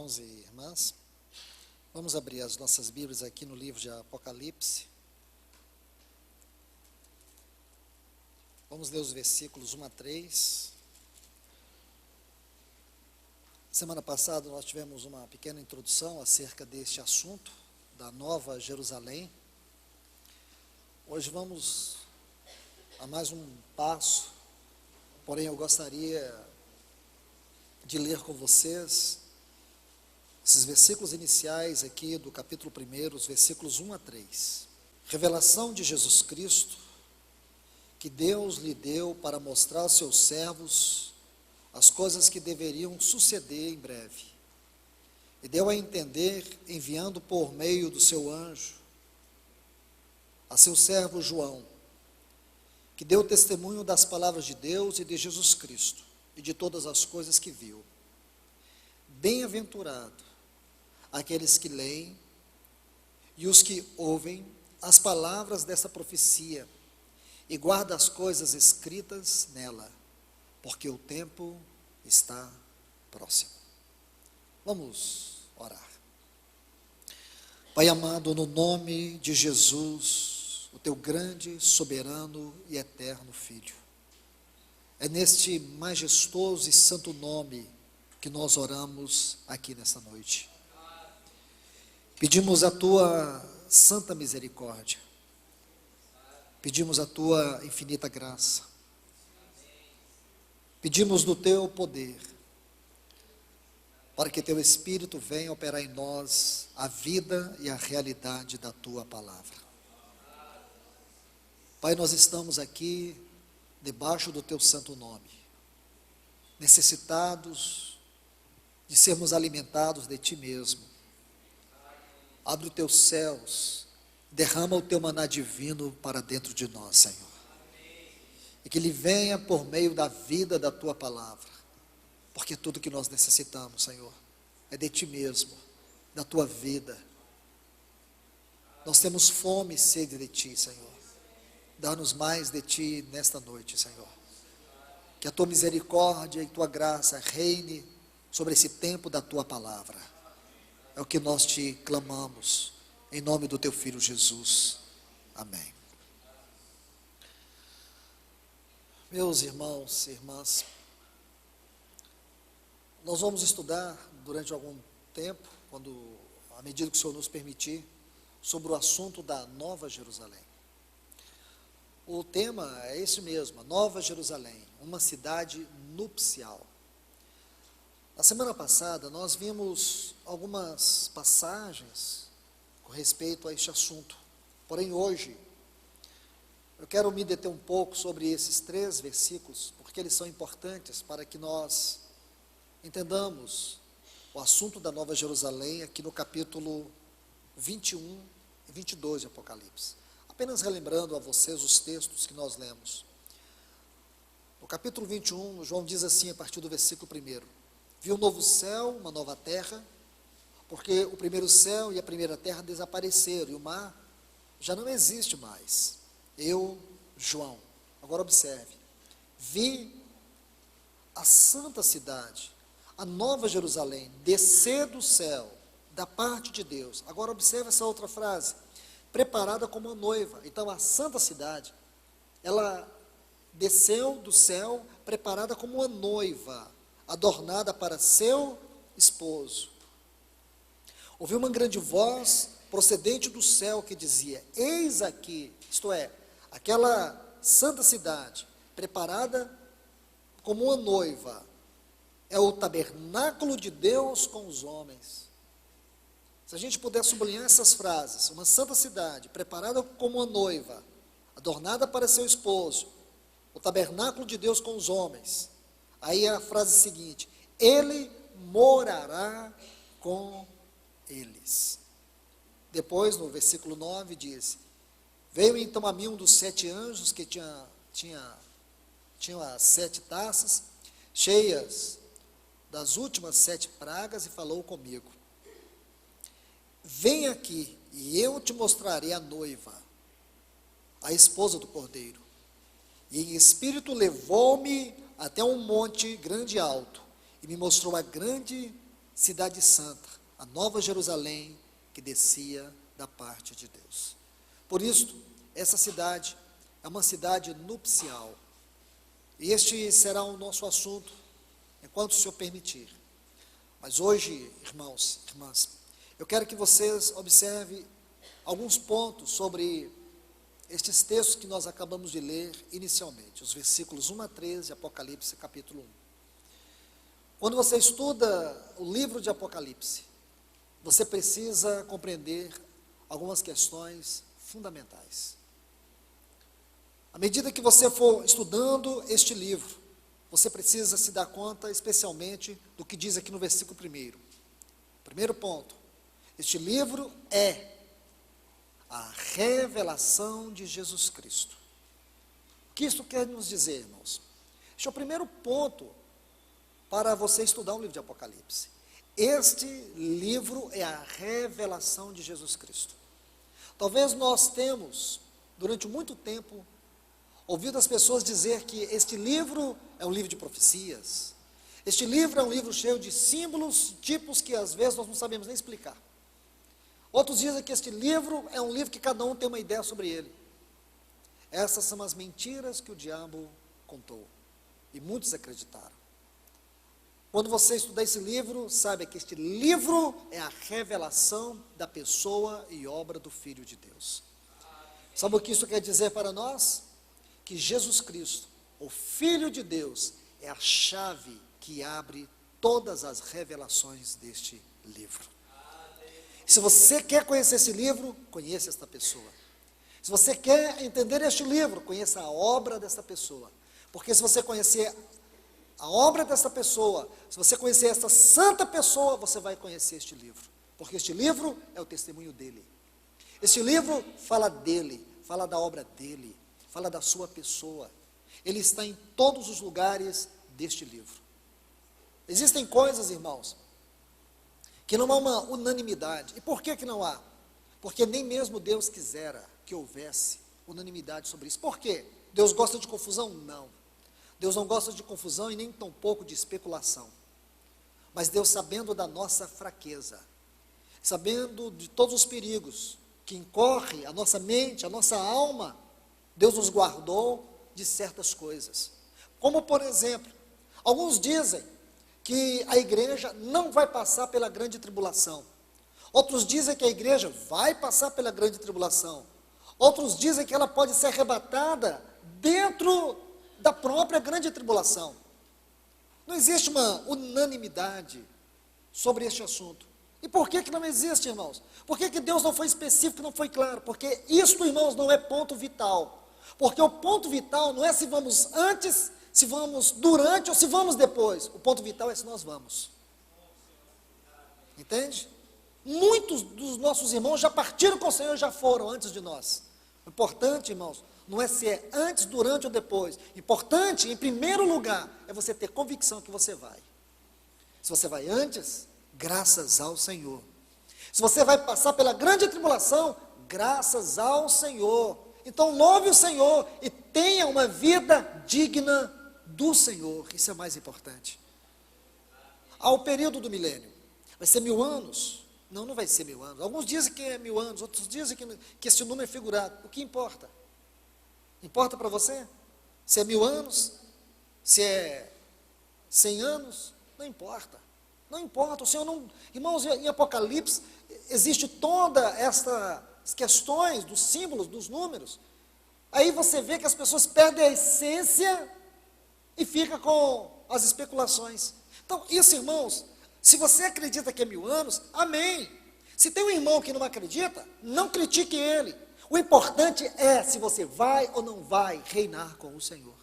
irmãos e irmãs. Vamos abrir as nossas Bíblias aqui no livro de Apocalipse. Vamos ler os versículos 1 a 3. Semana passada nós tivemos uma pequena introdução acerca deste assunto, da Nova Jerusalém. Hoje vamos a mais um passo, porém eu gostaria de ler com vocês esses versículos iniciais aqui do capítulo 1, os versículos 1 a 3. Revelação de Jesus Cristo, que Deus lhe deu para mostrar aos seus servos as coisas que deveriam suceder em breve. E deu a entender, enviando por meio do seu anjo, a seu servo João, que deu testemunho das palavras de Deus e de Jesus Cristo, e de todas as coisas que viu. Bem-aventurado aqueles que leem e os que ouvem as palavras dessa profecia e guardam as coisas escritas nela, porque o tempo está próximo. Vamos orar. Pai amado, no nome de Jesus, o teu grande, soberano e eterno Filho, é neste majestoso e santo nome que nós oramos aqui nessa noite. Pedimos a tua santa misericórdia, pedimos a tua infinita graça, pedimos do teu poder, para que teu Espírito venha operar em nós a vida e a realidade da tua palavra. Pai, nós estamos aqui debaixo do teu santo nome, necessitados de sermos alimentados de ti mesmo. Abre os teus céus, derrama o teu maná divino para dentro de nós, Senhor, e que ele venha por meio da vida da tua palavra, porque tudo que nós necessitamos, Senhor, é de ti mesmo, da tua vida. Nós temos fome e sede de ti, Senhor. Dá-nos mais de ti nesta noite, Senhor. Que a tua misericórdia e tua graça reine sobre esse tempo da tua palavra. É o que nós te clamamos, em nome do teu Filho Jesus. Amém. Meus irmãos e irmãs, nós vamos estudar durante algum tempo, à medida que o Senhor nos permitir, sobre o assunto da Nova Jerusalém. O tema é esse mesmo, a Nova Jerusalém, uma cidade nupcial. Na semana passada, nós vimos algumas passagens com respeito a este assunto. Porém, hoje, eu quero me deter um pouco sobre esses 3 versículos, porque eles são importantes para que nós entendamos o assunto da Nova Jerusalém aqui no capítulo 21 e 22 de Apocalipse. Apenas relembrando a vocês os textos que nós lemos. No capítulo 21, João diz assim, a partir do versículo 1: Vi um novo céu, uma nova terra, porque o primeiro céu e a primeira terra desapareceram, e o mar já não existe mais. Eu, João, agora observe, vi a santa cidade, a Nova Jerusalém, descer do céu, da parte de Deus. Agora observe essa outra frase: preparada como uma noiva. Então a santa cidade, ela desceu do céu preparada como uma noiva, adornada para seu esposo. Ouvi uma grande voz procedente do céu que dizia: eis aqui, isto é, aquela santa cidade, preparada como uma noiva, é o tabernáculo de Deus com os homens. Se a gente puder sublinhar essas frases: uma santa cidade, preparada como uma noiva, adornada para seu esposo, o tabernáculo de Deus com os homens. Aí a frase seguinte: ele morará com eles. Depois, no versículo 9, diz: veio então a mim um dos 7 anjos que tinha as 7 taças, cheias das últimas 7 pragas, e falou comigo: vem aqui, e eu te mostrarei a noiva, a esposa do Cordeiro. E em espírito levou-me até um monte grande e alto, e me mostrou a grande cidade santa, a Nova Jerusalém que descia da parte de Deus. Por isso, essa cidade é uma cidade nupcial. E este será o nosso assunto, enquanto o Senhor permitir. Mas hoje, irmãos, irmãs, eu quero que vocês observem alguns pontos sobre estes textos que nós acabamos de ler inicialmente, os versículos 1 a 13, Apocalipse capítulo 1. Quando você estuda o livro de Apocalipse, você precisa compreender algumas questões fundamentais. À medida que você for estudando este livro, você precisa se dar conta especialmente do que diz aqui no versículo 1. Primeiro ponto, este livro é a revelação de Jesus Cristo. O que isso quer nos dizer, irmãos? Este é o primeiro ponto para você estudar um livro de Apocalipse. Este livro é a revelação de Jesus Cristo. Talvez nós temos, durante muito tempo, ouvido as pessoas dizer que este livro é um livro de profecias. Este livro é um livro cheio de símbolos, tipos que às vezes nós não sabemos nem explicar. Outros dizem que este livro é um livro que cada um tem uma ideia sobre ele. Essas são as mentiras que o diabo contou. E muitos acreditaram. Quando você estudar esse livro, saiba que este livro é a revelação da pessoa e obra do Filho de Deus. Sabe o que isso quer dizer para nós? Que Jesus Cristo, o Filho de Deus, é a chave que abre todas as revelações deste livro. Se você quer conhecer esse livro, conheça esta pessoa. Se você quer entender este livro, conheça a obra desta pessoa. Porque se você conhecer a obra dessa pessoa, se você conhecer essa santa pessoa, você vai conhecer este livro. Porque este livro é o testemunho dele. Este livro fala dele, fala da obra dele, fala da sua pessoa. Ele está em todos os lugares deste livro. Existem coisas, irmãos, que não há uma unanimidade. E por que que não há? Porque nem mesmo Deus quisera que houvesse unanimidade sobre isso. Por quê? Deus gosta de confusão? Não. Deus não gosta de confusão e nem tampouco de especulação. Mas Deus, sabendo da nossa fraqueza, sabendo de todos os perigos que incorre a nossa mente, a nossa alma, Deus nos guardou de certas coisas. Como, por exemplo, alguns dizem que a igreja não vai passar pela grande tribulação. Outros dizem que a igreja vai passar pela grande tribulação. Outros dizem que ela pode ser arrebatada dentro da própria grande tribulação. Não existe uma unanimidade sobre este assunto. E por que que não existe, irmãos? Por que que Deus não foi específico, não foi claro? Porque isto, irmãos, não é ponto vital. Porque o ponto vital não é se vamos antes, se vamos durante ou se vamos depois. O ponto vital é se nós vamos. Entende? Muitos dos nossos irmãos já partiram com o Senhor, já foram antes de nós. O importante, irmãos, não é se é antes, durante ou depois. Importante, em primeiro lugar, é você ter convicção que você vai. Se você vai antes, graças ao Senhor. Se você vai passar pela grande tribulação, graças ao Senhor. Então louve o Senhor e tenha uma vida digna do Senhor. Isso é mais importante. Ao período do milênio, vai ser 1000 anos? Não, não vai ser 1000 anos. Alguns dizem que é 1000 anos, outros dizem que esse número é figurado. O que importa? Importa para você? Se é 1000 anos? Se é 100 anos? Não importa. Não importa. O Senhor não... Irmãos, em Apocalipse, existe toda estas questões dos símbolos, dos números. Aí você vê que as pessoas perdem a essência e fica com as especulações. Então, isso, irmãos, se você acredita que é 1000 anos, amém. Se tem um irmão que não acredita, não critique ele. O importante é se você vai ou não vai reinar com o Senhor.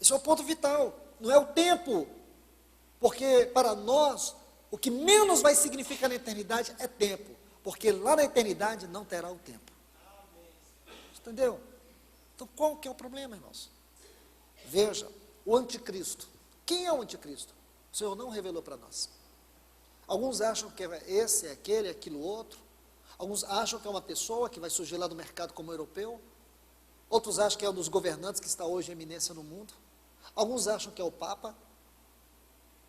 Esse é o ponto vital, não é o tempo. Porque para nós, o que menos vai significar na eternidade é tempo. Porque lá na eternidade não terá o tempo. Entendeu? Então qual que é o problema, irmãos? Veja, o anticristo. Quem é o anticristo? O Senhor não revelou para nós. Alguns acham que é esse, é aquele, é aquilo outro. Alguns acham que é uma pessoa que vai surgir lá do mercado como europeu. Outros acham que é um dos governantes que está hoje em eminência no mundo. Alguns acham que é o Papa.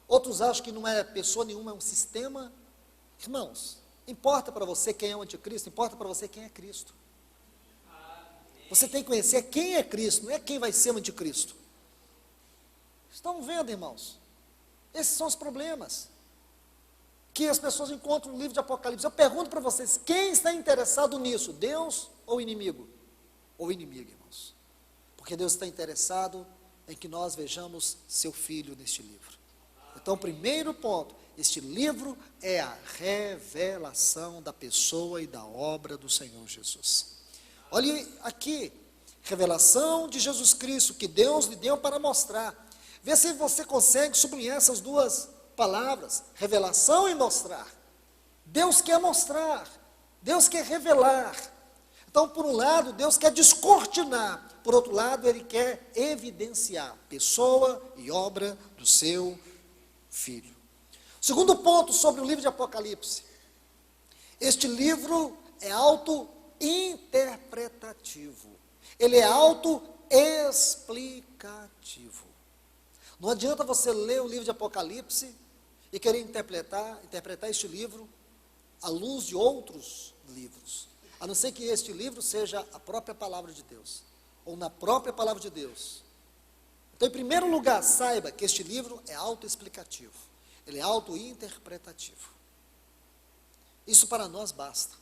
Outros acham que não é pessoa nenhuma, é um sistema. Irmãos, importa para você quem é o anticristo, importa para você quem é Cristo. Você tem que conhecer quem é Cristo, não é quem vai ser o anticristo. Estão vendo, irmãos? Esses são os problemas que as pessoas encontram no livro de Apocalipse. Eu pergunto para vocês, quem está interessado nisso? Deus ou inimigo? Ou inimigo, irmãos? Porque Deus está interessado em que nós vejamos seu Filho neste livro. Então, primeiro ponto, este livro é a revelação da pessoa e da obra do Senhor Jesus. Olhe aqui, revelação de Jesus Cristo, que Deus lhe deu para mostrar. Vê se você consegue sublinhar essas duas palavras, revelação e mostrar. Deus quer mostrar, Deus quer revelar. Então, por um lado, Deus quer descortinar, por outro lado, Ele quer evidenciar pessoa e obra do seu Filho. Segundo ponto sobre o livro de Apocalipse, este livro é auto-interpretativo, ele é auto-explicativo. Não adianta você ler o livro de Apocalipse e querer interpretar este livro à luz de outros livros, a não ser que este livro seja a própria palavra de Deus, ou na própria palavra de Deus. Então, em primeiro lugar, saiba que este livro é autoexplicativo, ele é auto-interpretativo. Isso para nós basta.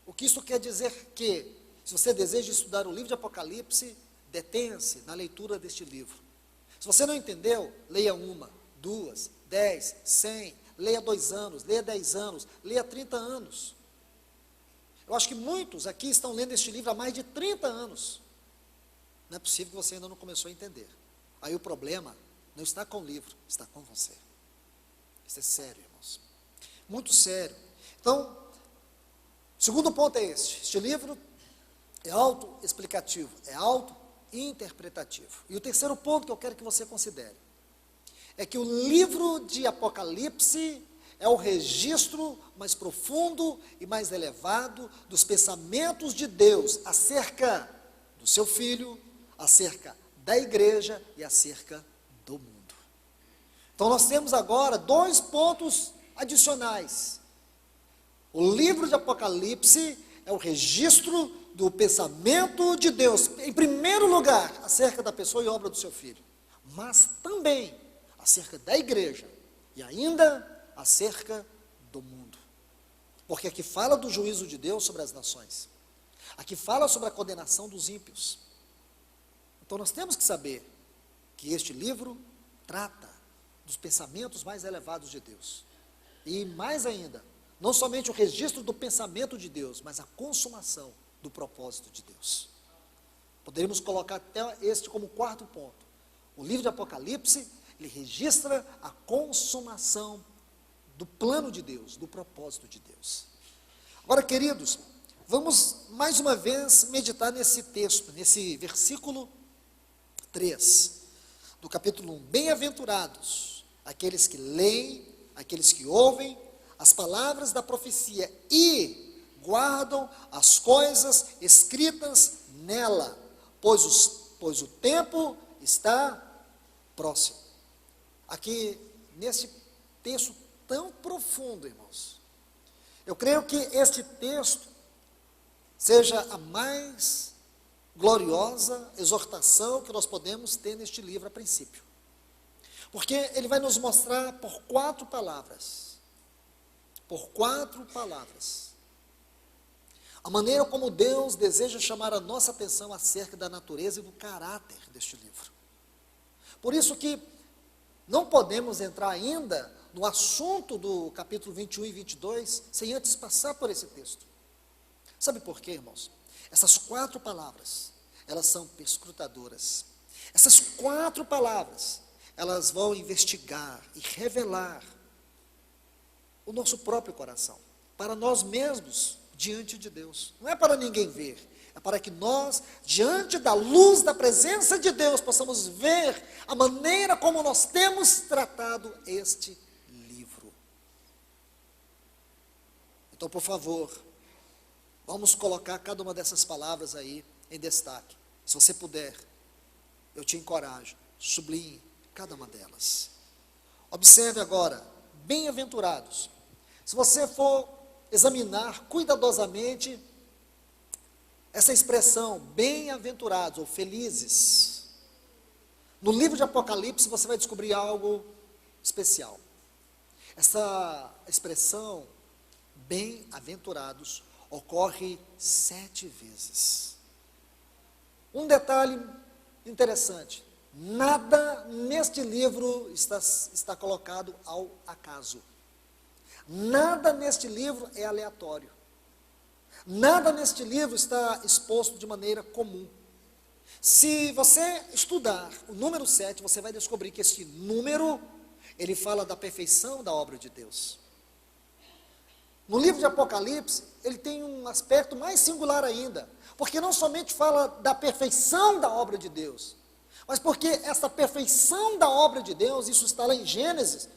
O que isso quer dizer? Que, se você deseja estudar o livro de Apocalipse, detenha-se na leitura deste livro. Se você não entendeu, leia 1, 2, 10, 100, leia 2 anos, leia 10 anos, leia 30 anos. Eu acho que muitos aqui estão lendo este livro há mais de 30 anos. Não é possível que você ainda não começou a entender. Aí o problema não está com o livro, está com você. Isso é sério, irmãos. Muito sério. Então, o segundo ponto é este livro é autoexplicativo, é auto-interpretativo. E o terceiro ponto que eu quero que você considere é que o livro de Apocalipse é o registro mais profundo e mais elevado dos pensamentos de Deus acerca do seu Filho, acerca da igreja e acerca do mundo. Então nós temos agora 2 pontos adicionais. O livro de Apocalipse é o registro do pensamento de Deus, em primeiro lugar, acerca da pessoa e obra do seu Filho, mas também acerca da igreja e ainda acerca do mundo. Porque aqui fala do juízo de Deus sobre as nações, aqui fala sobre a condenação dos ímpios. Então nós temos que saber que este livro trata dos pensamentos mais elevados de Deus. E mais ainda, não somente o registro do pensamento de Deus, mas a consumação do propósito de Deus. Poderíamos colocar até este como 4º ponto. O livro de Apocalipse, ele registra a consumação do plano de Deus, do propósito de Deus. Agora, queridos, vamos mais uma vez meditar nesse texto, nesse versículo 3, do capítulo 1. Bem-aventurados aqueles que leem, aqueles que ouvem as palavras da profecia e guardam as coisas escritas nela, pois o tempo está próximo. Aqui, nesse texto tão profundo, irmãos, eu creio que este texto seja a mais gloriosa exortação que nós podemos ter neste livro a princípio. Porque ele vai nos mostrar por 4 palavras, a maneira como Deus deseja chamar a nossa atenção acerca da natureza e do caráter deste livro. Por isso que não podemos entrar ainda no assunto do capítulo 21 e 22, sem antes passar por esse texto. Sabe por quê, irmãos? Essas 4 palavras, elas são perscrutadoras. Essas 4 palavras, elas vão investigar e revelar o nosso próprio coração, para nós mesmos, diante de Deus. Não é para ninguém ver, é para que nós, diante da luz da presença de Deus, possamos ver a maneira como nós temos tratado este livro. Então, por favor, vamos colocar cada uma dessas palavras aí em destaque. Se você puder, eu te encorajo, sublinhe cada uma delas. Observe agora, bem-aventurados. Se você for examinar cuidadosamente essa expressão, bem-aventurados ou felizes, no livro de Apocalipse você vai descobrir algo especial. Essa expressão, bem-aventurados, ocorre 7 vezes. Um detalhe interessante, nada neste livro está colocado ao acaso. Nada neste livro é aleatório. Nada neste livro está exposto de maneira comum. Se você estudar o número 7, você vai descobrir que este número, ele fala da perfeição da obra de Deus. No livro de Apocalipse, ele tem um aspecto mais singular ainda, porque não somente fala da perfeição da obra de Deus, mas porque essa perfeição da obra de Deus, isso está lá em Gênesis,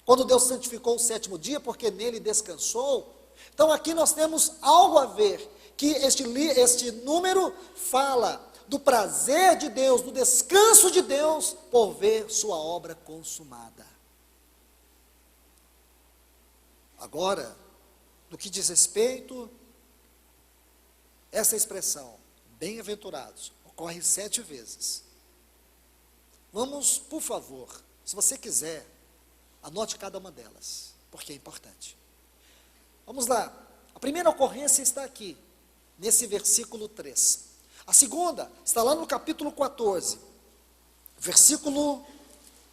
quando Deus santificou o 7º dia, porque nele descansou. Então aqui nós temos algo a ver, que este número fala do prazer de Deus, do descanso de Deus, por ver sua obra consumada. Agora, no que diz respeito, essa expressão, bem-aventurados, ocorre 7 vezes. Vamos, por favor, se você quiser, anote cada uma delas, porque é importante. Vamos lá, a primeira ocorrência está aqui, nesse versículo 3. A segunda está lá no capítulo 14, versículo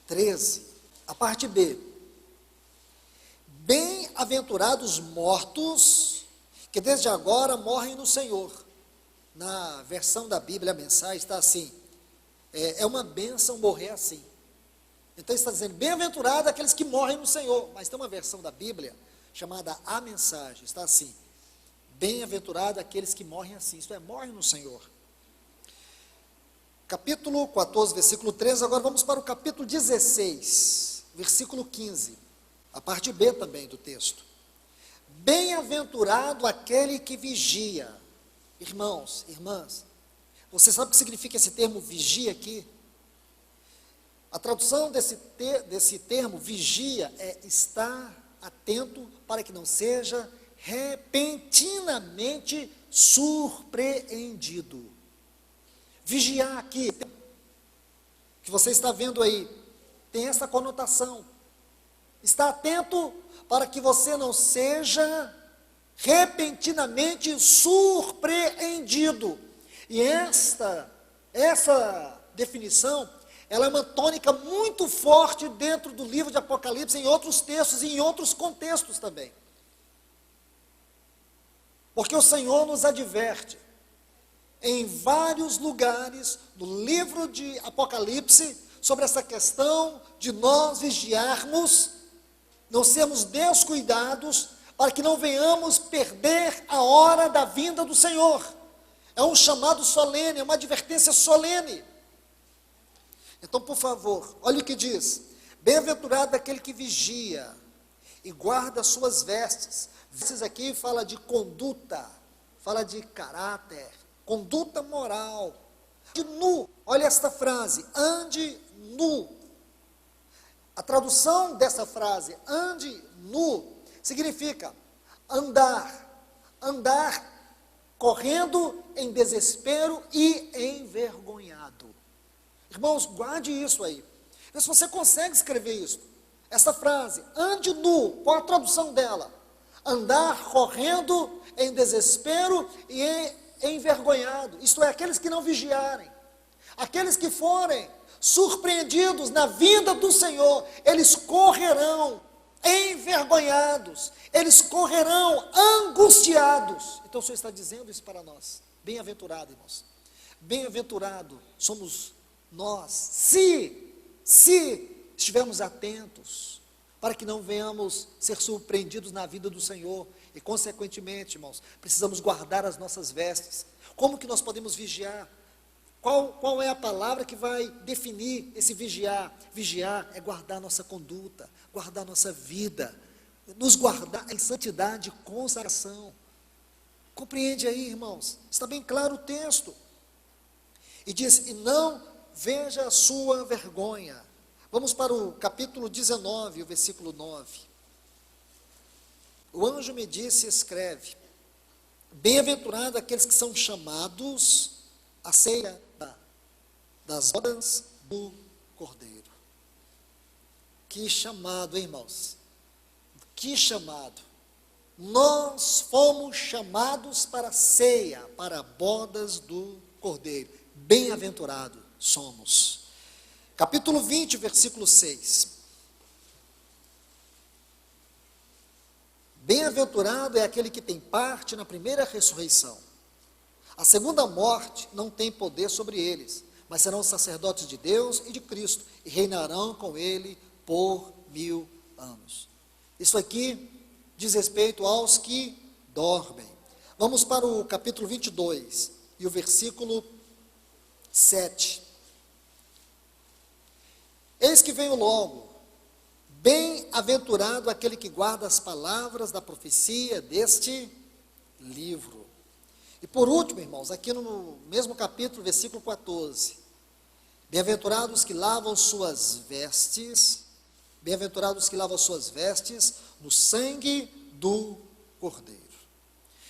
13, a parte B. Bem-aventurados mortos, que desde agora morrem no Senhor. Na versão da Bíblia, a mensagem está assim, é uma bênção morrer assim. Então está dizendo, bem-aventurado aqueles que morrem no Senhor. Mas tem uma versão da Bíblia, chamada A Mensagem, está assim, bem-aventurado aqueles que morrem assim, isto é, morrem no Senhor. Capítulo 14, versículo 13, agora vamos para o capítulo 16, versículo 15. A parte B também do texto. Bem-aventurado aquele que vigia. Irmãos, irmãs, você sabe o que significa esse termo vigia aqui? A tradução desse termo vigia é estar atento para que não seja repentinamente surpreendido. Vigiar aqui, que você está vendo aí, tem essa conotação. Está atento para que você não seja repentinamente surpreendido. E essa definição, ela é uma tônica muito forte dentro do livro de Apocalipse, em outros textos e em outros contextos também. Porque o Senhor nos adverte, em vários lugares, no livro de Apocalipse, sobre essa questão de nós vigiarmos, não sermos descuidados, para que não venhamos perder a hora da vinda do Senhor. É um chamado solene, é uma advertência solene. Então, por favor, olha o que diz, bem-aventurado aquele que vigia e guarda as suas vestes. Vestes aqui fala de conduta, fala de caráter, conduta moral, de nu. Olha esta frase, ande nu. A tradução dessa frase, ande nu, significa andar correndo em desespero e envergonhado. Irmãos, guarde isso aí. Vê se você consegue escrever isso. Essa frase, ande nu, qual a tradução dela? Andar correndo em desespero e envergonhado. Isto é, aqueles que não vigiarem, aqueles que forem surpreendidos na vinda do Senhor, eles correrão envergonhados, eles correrão angustiados. Então o Senhor está dizendo isso para nós. Bem-aventurado, irmãos. Bem-aventurado somos nós, se estivermos atentos, para que não venhamos ser surpreendidos na vida do Senhor, e consequentemente, irmãos, precisamos guardar as nossas vestes. Como que nós podemos vigiar? Qual é a palavra que vai definir esse vigiar? Vigiar é guardar nossa conduta, guardar nossa vida, nos guardar em santidade e consagração. Compreende aí, irmãos? Está bem claro o texto. E diz, e não veja a sua vergonha. Vamos para o capítulo 19, o versículo 9. O anjo me disse, escreve: bem-aventurado aqueles que são chamados à ceia das bodas do Cordeiro. Que chamado, hein, irmãos? Que chamado! Nós fomos chamados para a ceia, para bodas do Cordeiro. Bem-aventurado somos. Capítulo 20, versículo 6. Bem-aventurado é aquele que tem parte na primeira ressurreição. A segunda morte não tem poder sobre eles, mas serão sacerdotes de Deus e de Cristo, e reinarão com ele por 1000 anos. Isso aqui diz respeito aos que dormem. Vamos para o capítulo 22, e o versículo 7. Eis que venho logo, bem-aventurado aquele que guarda as palavras da profecia deste livro. E por último, irmãos, aqui no mesmo capítulo, versículo 14. Bem-aventurados que lavam suas vestes, bem-aventurados que lavam suas vestes no sangue do Cordeiro.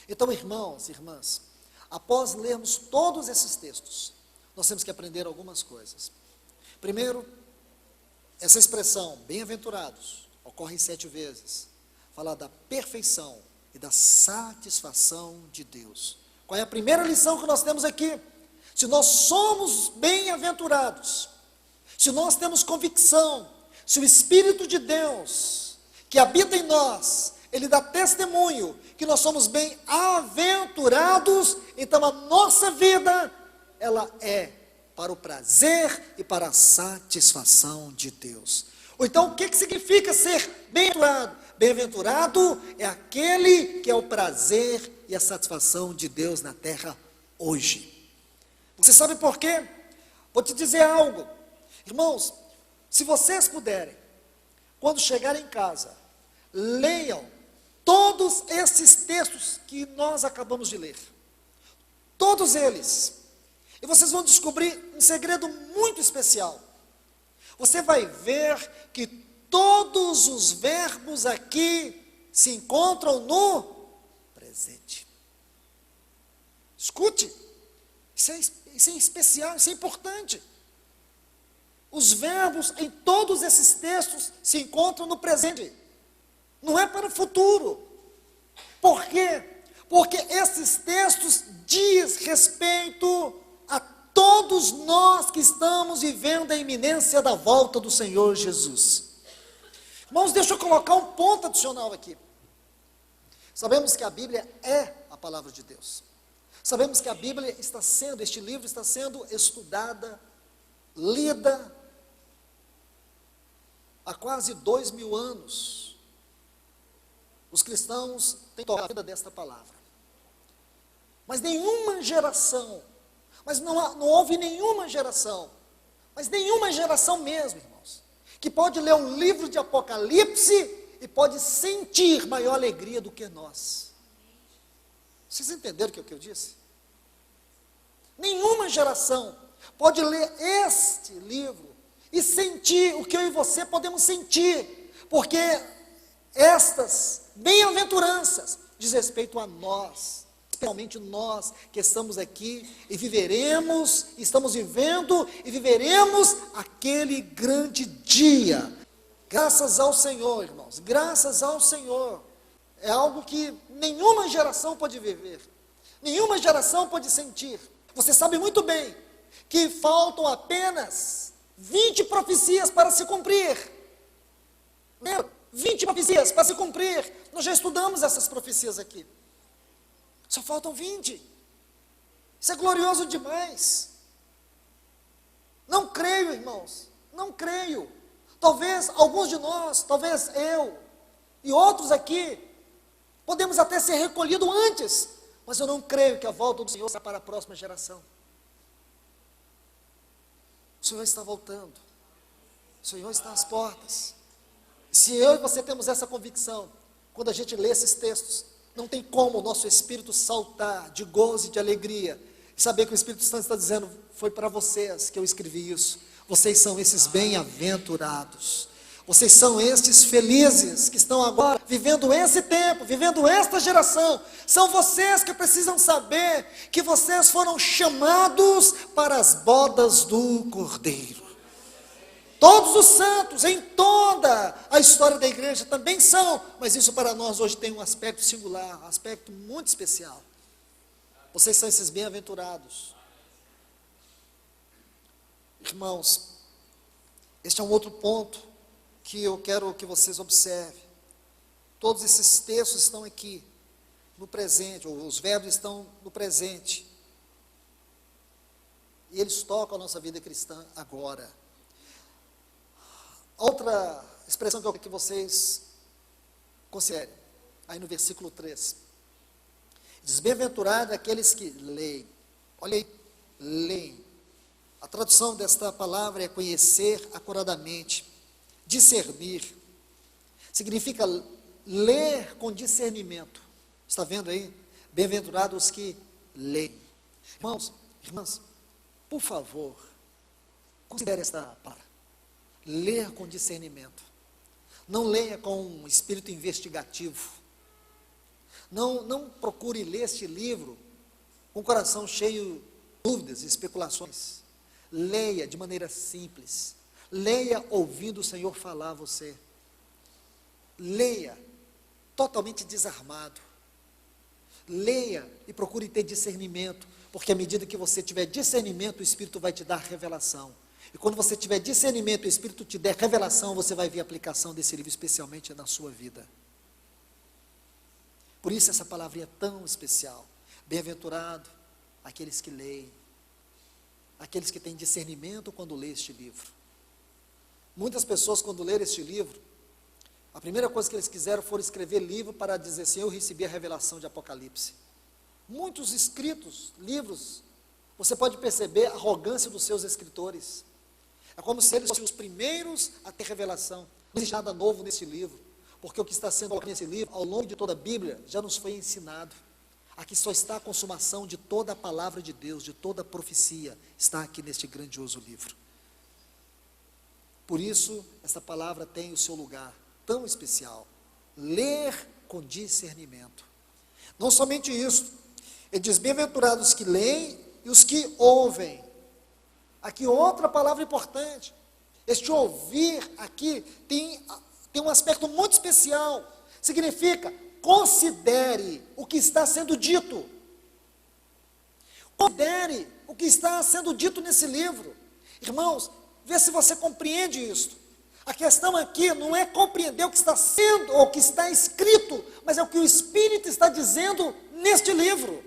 Então, irmãos e irmãs, após lermos todos esses textos, nós temos que aprender algumas coisas. Primeiro, essa expressão, bem-aventurados, ocorre 7 vezes. Fala da perfeição e da satisfação de Deus. Qual é a primeira lição que nós temos aqui? Se nós somos bem-aventurados, se nós temos convicção, se o Espírito de Deus, que habita em nós, ele dá testemunho que nós somos bem-aventurados, então a nossa vida, ela é para o prazer e para a satisfação de Deus. Ou então, o que significa ser bem-aventurado? Bem-aventurado é aquele que é o prazer e a satisfação de Deus na terra hoje. Você sabe por quê? Vou te dizer algo. Irmãos, se vocês puderem, quando chegarem em casa, leiam todos esses textos que nós acabamos de ler. Todos eles. E vocês vão descobrir um segredo muito especial. Você vai ver que todos os verbos aqui se encontram no presente. Escute, isso é especial, isso é importante. Os verbos em todos esses textos se encontram no presente. Não é para o futuro. Por quê? Porque esses textos diz respeito a todos nós que estamos vivendo a iminência da volta do Senhor Jesus. Irmãos, deixa eu colocar um ponto adicional aqui. Sabemos que a Bíblia é a palavra de Deus. Sabemos que a Bíblia está sendo, este livro está sendo estudada, lida há quase 2000 anos. Os cristãos têm tocado a vida desta palavra. Mas nenhuma geração, não houve nenhuma geração, mas nenhuma geração mesmo, irmãos, que pode ler um livro de Apocalipse e pode sentir maior alegria do que nós. Vocês entenderam o que eu disse? Nenhuma geração pode ler este livro e sentir o que eu e você podemos sentir, porque estas bem-aventuranças diz respeito a nós, especialmente nós que estamos aqui e viveremos, estamos vivendo e viveremos aquele grande dia. Graças ao Senhor, irmãos, graças ao Senhor. É algo que nenhuma geração pode viver, nenhuma geração pode sentir. Você sabe muito bem que faltam apenas 20 profecias para se cumprir. 20 profecias para se cumprir. Nós já estudamos essas profecias aqui. Só faltam 20. Isso é glorioso demais. Não creio, irmãos, não creio. Talvez alguns de nós, talvez eu e outros aqui, podemos até ser recolhidos antes, mas eu não creio que a volta do Senhor será para a próxima geração. O Senhor está voltando. O Senhor está às portas. Se eu e você temos essa convicção, quando a gente lê esses textos, não tem como o nosso espírito saltar de gozo e de alegria, e saber que o Espírito Santo está dizendo, foi para vocês que eu escrevi isso. Vocês são esses bem-aventurados. Vocês são estes felizes que estão agora vivendo esse tempo, vivendo esta geração. São vocês que precisam saber que vocês foram chamados para as bodas do Cordeiro. Todos os santos, em toda a história da igreja, também são, mas isso para nós hoje tem um aspecto singular, um aspecto muito especial. Vocês são esses bem-aventurados. Irmãos, este é um outro ponto que eu quero que vocês observem. Todos esses textos estão aqui, no presente, ou os verbos estão no presente. E eles tocam a nossa vida cristã agora. Outra expressão que eu quero que vocês considerem, aí no versículo 3. Diz, bem-aventurado aqueles que leem. Olha aí, leem. A tradução desta palavra é conhecer acuradamente, discernir. Significa ler com discernimento. Está vendo aí? Bem-aventurados os que leem. Irmãos, irmãs, por favor, considere esta palavra. Ler com discernimento. Não leia com um espírito investigativo. Não procure ler este livro com o coração cheio de dúvidas e especulações. Leia de maneira simples. Leia ouvindo o Senhor falar a você. Leia totalmente desarmado. Leia e procure ter discernimento, porque à medida que você tiver discernimento, o Espírito vai te dar revelação. E quando você tiver discernimento, o Espírito te der revelação, você vai ver a aplicação desse livro, especialmente na sua vida. Por isso essa palavra é tão especial. Bem-aventurado aqueles que leem, aqueles que têm discernimento quando lê este livro. Muitas pessoas, quando leram este livro, a primeira coisa que eles quiseram foi escrever livro para dizer assim, eu recebi a revelação de Apocalipse. Muitos escritos, livros, você pode perceber a arrogância dos seus escritores. É como se eles fossem os primeiros a ter revelação. Não existe nada novo nesse livro, porque o que está sendo colocado nesse livro, ao longo de toda a Bíblia, já nos foi ensinado. Aqui só está a consumação de toda a palavra de Deus, de toda a profecia, está aqui neste grandioso livro. Por isso, essa palavra tem o seu lugar tão especial. Ler com discernimento. Não somente isso, ele diz, bem-aventurados os que leem e os que ouvem. Aqui outra palavra importante. Este ouvir aqui tem um aspecto muito especial. Significa, considere o que está sendo dito. Considere o que está sendo dito nesse livro. Irmãos, vê se você compreende isso. A questão aqui não é compreender o que está sendo ou o que está escrito, mas é o que o Espírito está dizendo neste livro.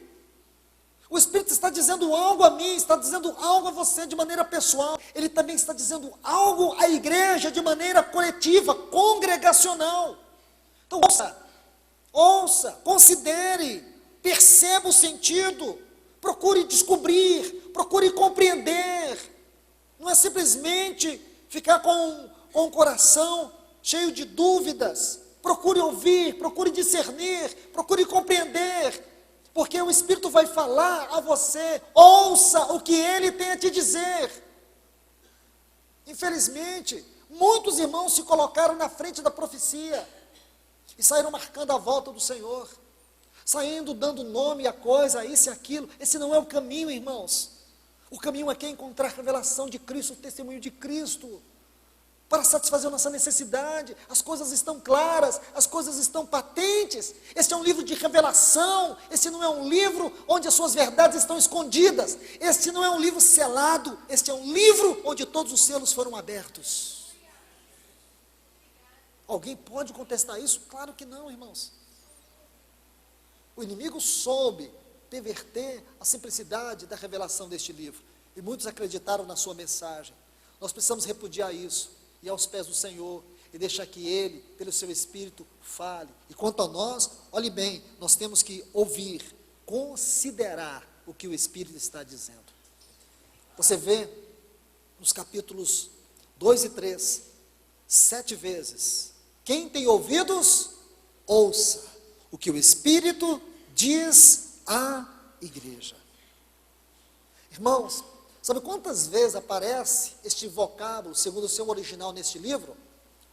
O Espírito está dizendo algo a mim, está dizendo algo a você de maneira pessoal. Ele também está dizendo algo à igreja de maneira coletiva, congregacional. Então ouça, considere, perceba o sentido, procure descobrir, procure compreender. Não é simplesmente ficar com o coração cheio de dúvidas. Procure ouvir, procure discernir, procure compreender, porque o Espírito vai falar a você. Ouça o que Ele tem a te dizer. Infelizmente, muitos irmãos se colocaram na frente da profecia e saíram marcando a volta do Senhor, saindo dando nome à coisa, a isso e aquilo. Esse não é o caminho, irmãos. O caminho aqui é encontrar a revelação de Cristo, o testemunho de Cristo, para satisfazer a nossa necessidade. As coisas estão claras, as coisas estão patentes. Este é um livro de revelação. Este não é um livro onde as suas verdades estão escondidas. Este não é um livro selado. Este é um livro onde todos os selos foram abertos. Alguém pode contestar isso? Claro que não, irmãos. O inimigo soube perverter a simplicidade da revelação deste livro, e muitos acreditaram na sua mensagem. Nós precisamos repudiar isso, ir aos pés do Senhor, e deixar que Ele, pelo seu Espírito, fale. E quanto a nós, olhe bem, nós temos que ouvir, considerar o que o Espírito está dizendo. Você vê, nos capítulos 2 e 3, 7 vezes, quem tem ouvidos, ouça o que o Espírito diz à igreja. Irmãos, Sabe quantas vezes aparece este vocábulo, segundo o seu original, neste livro?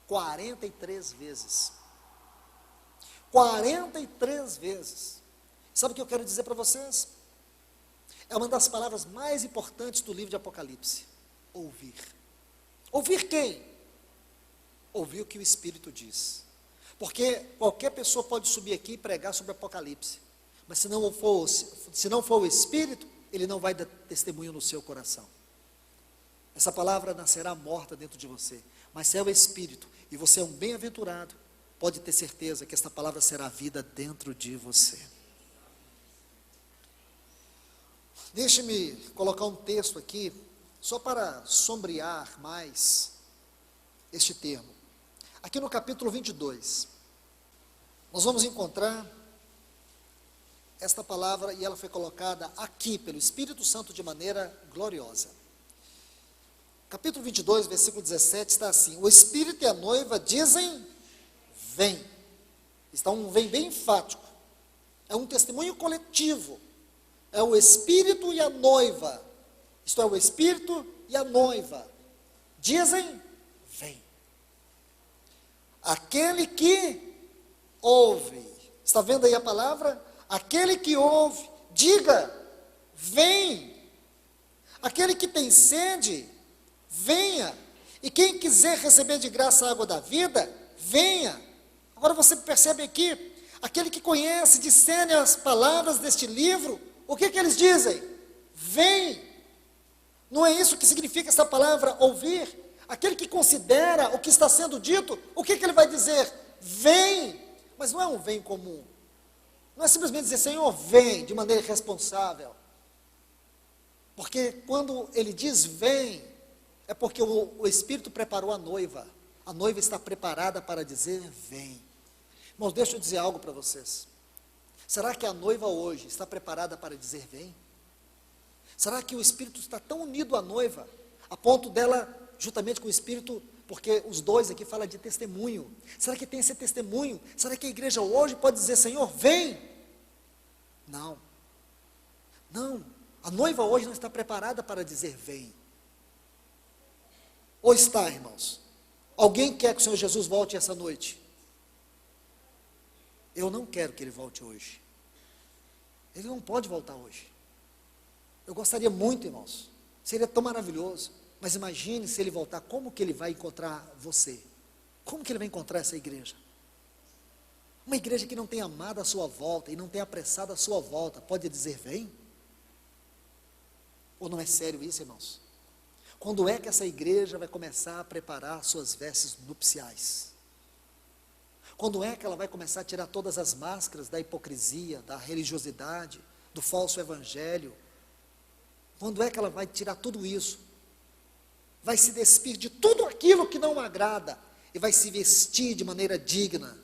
43 vezes. 43 vezes. Sabe o que eu quero dizer para vocês? É uma das palavras mais importantes do livro de Apocalipse. Ouvir. Ouvir quem? Ouvir o que o Espírito diz. Porque qualquer pessoa pode subir aqui e pregar sobre Apocalipse. Mas se não for o Espírito, ele não vai dar testemunho no seu coração. Essa palavra nascerá morta dentro de você. Mas se é o Espírito, e você é um bem-aventurado, pode ter certeza que esta palavra será vida dentro de você. Deixe-me colocar um texto aqui, só para sombrear mais este termo. Aqui no capítulo 22, nós vamos encontrar esta palavra, e ela foi colocada aqui pelo Espírito Santo de maneira gloriosa. Capítulo 22, versículo 17, está assim: o Espírito e a noiva dizem, vem. Está um vem bem enfático. É um testemunho coletivo. É o Espírito e a noiva. Isto é, o Espírito e a noiva. Dizem, vem. Aquele que ouve. Está vendo aí a palavra? Aquele que ouve, diga, vem. Aquele que tem sede, venha. E quem quiser receber de graça a água da vida, venha. Agora você percebe aqui, aquele que conhece, discerne as palavras deste livro, o que eles dizem? Vem. Não é isso que significa essa palavra ouvir? Aquele que considera o que está sendo dito, o que ele vai dizer? Vem. Mas não é um vem comum. Não é simplesmente dizer, Senhor, vem, de maneira irresponsável. Porque quando ele diz vem, é porque o Espírito preparou a noiva. A noiva está preparada para dizer vem. Irmãos, deixa eu dizer algo para vocês. Será que a noiva hoje está preparada para dizer vem? Será que o Espírito está tão unido à noiva, a ponto dela, juntamente com o Espírito, porque os dois aqui falam de testemunho. Será que tem esse testemunho? Será que a igreja hoje pode dizer, Senhor, vem? Não. Não. A noiva hoje não está preparada para dizer vem. Ou está, irmãos? Alguém quer que o Senhor Jesus volte essa noite? Eu não quero que Ele volte hoje. Ele não pode voltar hoje. Eu gostaria muito, irmãos. Seria tão maravilhoso. Mas imagine se Ele voltar, como que Ele vai encontrar você? Como que Ele vai encontrar essa igreja? Uma igreja que não tem amado a sua volta e não tem apressado a sua volta, pode dizer vem? Ou não é sério isso, irmãos? Quando é que essa igreja vai começar a preparar suas vestes nupciais? Quando é que ela vai começar a tirar todas as máscaras da hipocrisia, da religiosidade, do falso evangelho? Quando é que ela vai tirar tudo isso? Vai se despir de tudo aquilo que não agrada e vai se vestir de maneira digna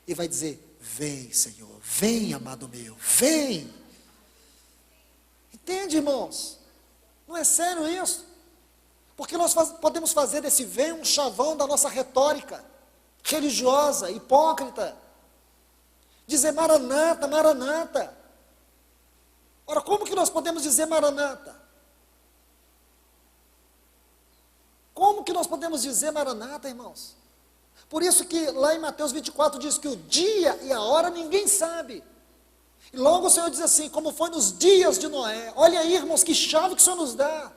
e vai dizer, vem, Senhor, vem, amado meu, vem. Entende, irmãos? Não é sério isso? Porque nós podemos fazer desse vem um chavão da nossa retórica religiosa, hipócrita, dizer maranata, maranata. Ora, como que nós podemos dizer maranata? Como que nós podemos dizer maranata, irmãos? Por isso que lá em Mateus 24 diz que o dia e a hora ninguém sabe. E logo o Senhor diz assim, como foi nos dias de Noé. Olha aí, irmãos, que chave que o Senhor nos dá.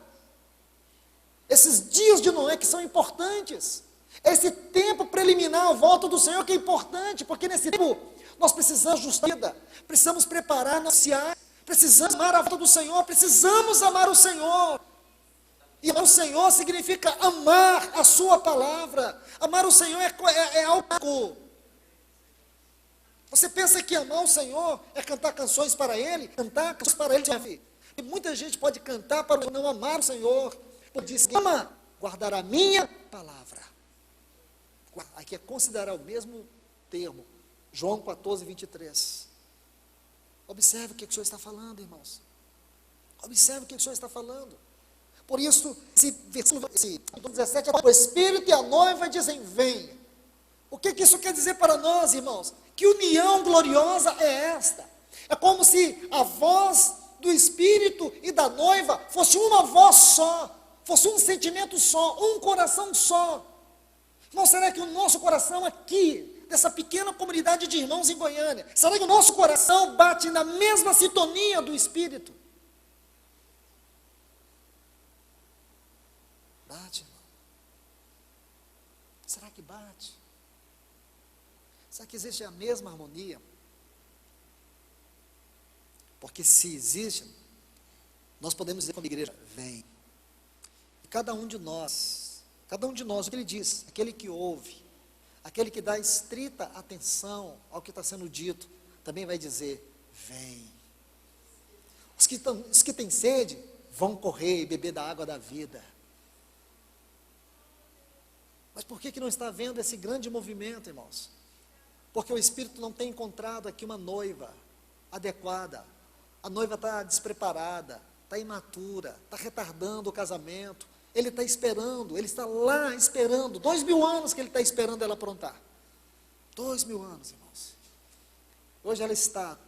Esses dias de Noé que são importantes. Esse tempo preliminar à volta do Senhor que é importante, porque nesse tempo nós precisamos ajustar a vida, precisamos preparar, anunciar, precisamos amar a volta do Senhor, precisamos amar o Senhor. E amar o Senhor significa amar a sua palavra. Amar o Senhor é algo. Você pensa que amar o Senhor é cantar canções para Ele? Cantar canções para Ele. E muita gente pode cantar para não amar o Senhor. Porque diz que ama, guardar a minha palavra. Aqui é considerar o mesmo termo. João 14, 23. Observe o que o Senhor está falando, irmãos. Observe o que o Senhor está falando. Por isso, esse versículo 17, o Espírito e a noiva dizem, vem. O que isso quer dizer para nós, irmãos? Que união gloriosa é esta? É como se a voz do Espírito e da noiva fosse uma voz só, fosse um sentimento só, um coração só. Não será que o nosso coração aqui, dessa pequena comunidade de irmãos em Goiânia, será que o nosso coração bate na mesma sintonia do Espírito? Bate, irmão. Será que bate? Será que existe a mesma harmonia? Porque se existe, nós podemos dizer como igreja, vem. E cada um de nós, o que ele diz, aquele que ouve, aquele que dá estrita atenção ao que está sendo dito, também vai dizer, vem. Os que têm sede, vão correr e beber da água da vida. Mas por que não está havendo esse grande movimento, irmãos? Porque o Espírito não tem encontrado aqui uma noiva adequada. A noiva está despreparada, está imatura, está retardando o casamento. Ele está esperando, ele está lá esperando, 2000 anos que ele está esperando ela aprontar. 2000 anos, irmãos. Hoje ela está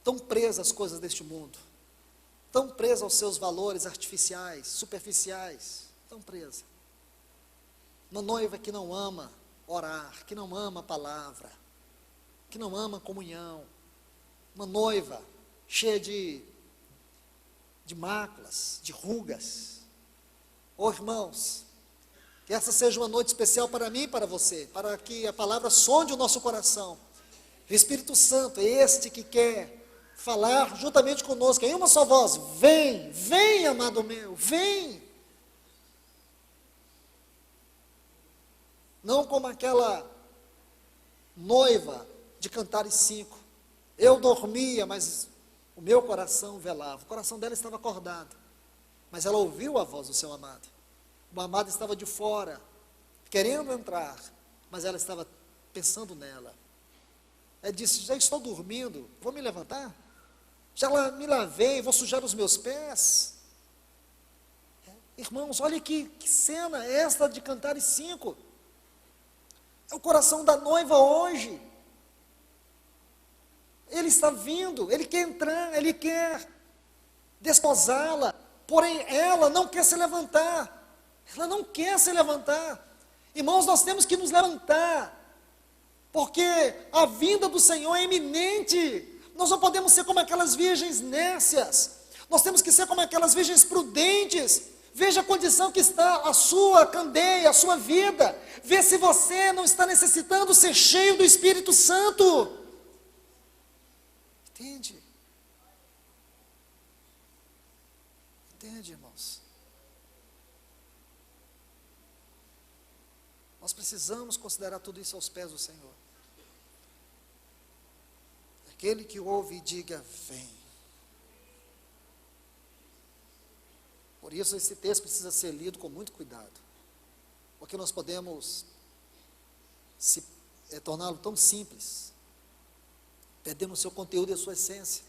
tão presa às coisas deste mundo, tão presa aos seus valores artificiais, superficiais, tão presa. Uma noiva que não ama orar, que não ama a palavra, que não ama a comunhão. Uma noiva cheia de máculas, de rugas. Oh, irmãos, que essa seja uma noite especial para mim e para você, para que a palavra sonde o nosso coração. O Espírito Santo é este que quer falar juntamente conosco, em uma só voz, vem, vem, amado meu, vem. Não como aquela noiva de Cantares 5. Eu dormia, mas o meu coração velava. O coração dela estava acordado, mas ela ouviu a voz do seu amado. O amado estava de fora, querendo entrar, mas ela estava pensando nela. Ela disse, já estou dormindo, vou me levantar? Já me lavei, vou sujar os meus pés? Irmãos, olha que cena esta de Cantares 5. É o coração da noiva hoje. Ele está vindo, ele quer entrar, ele quer desposá-la, porém ela não quer se levantar. Ela não quer se levantar. Irmãos, nós temos que nos levantar, porque a vinda do Senhor é iminente. Nós não podemos ser como aquelas virgens nécias, nós temos que ser como aquelas virgens prudentes. Veja a condição que está a sua candeia, a sua vida. Vê se você não está necessitando ser cheio do Espírito Santo. Entende? Entende, irmãos? Nós precisamos considerar tudo isso aos pés do Senhor. Aquele que ouve e diga, vem. Por isso esse texto precisa ser lido com muito cuidado, porque nós podemos torná-lo tão simples, perdendo o seu conteúdo e a sua essência.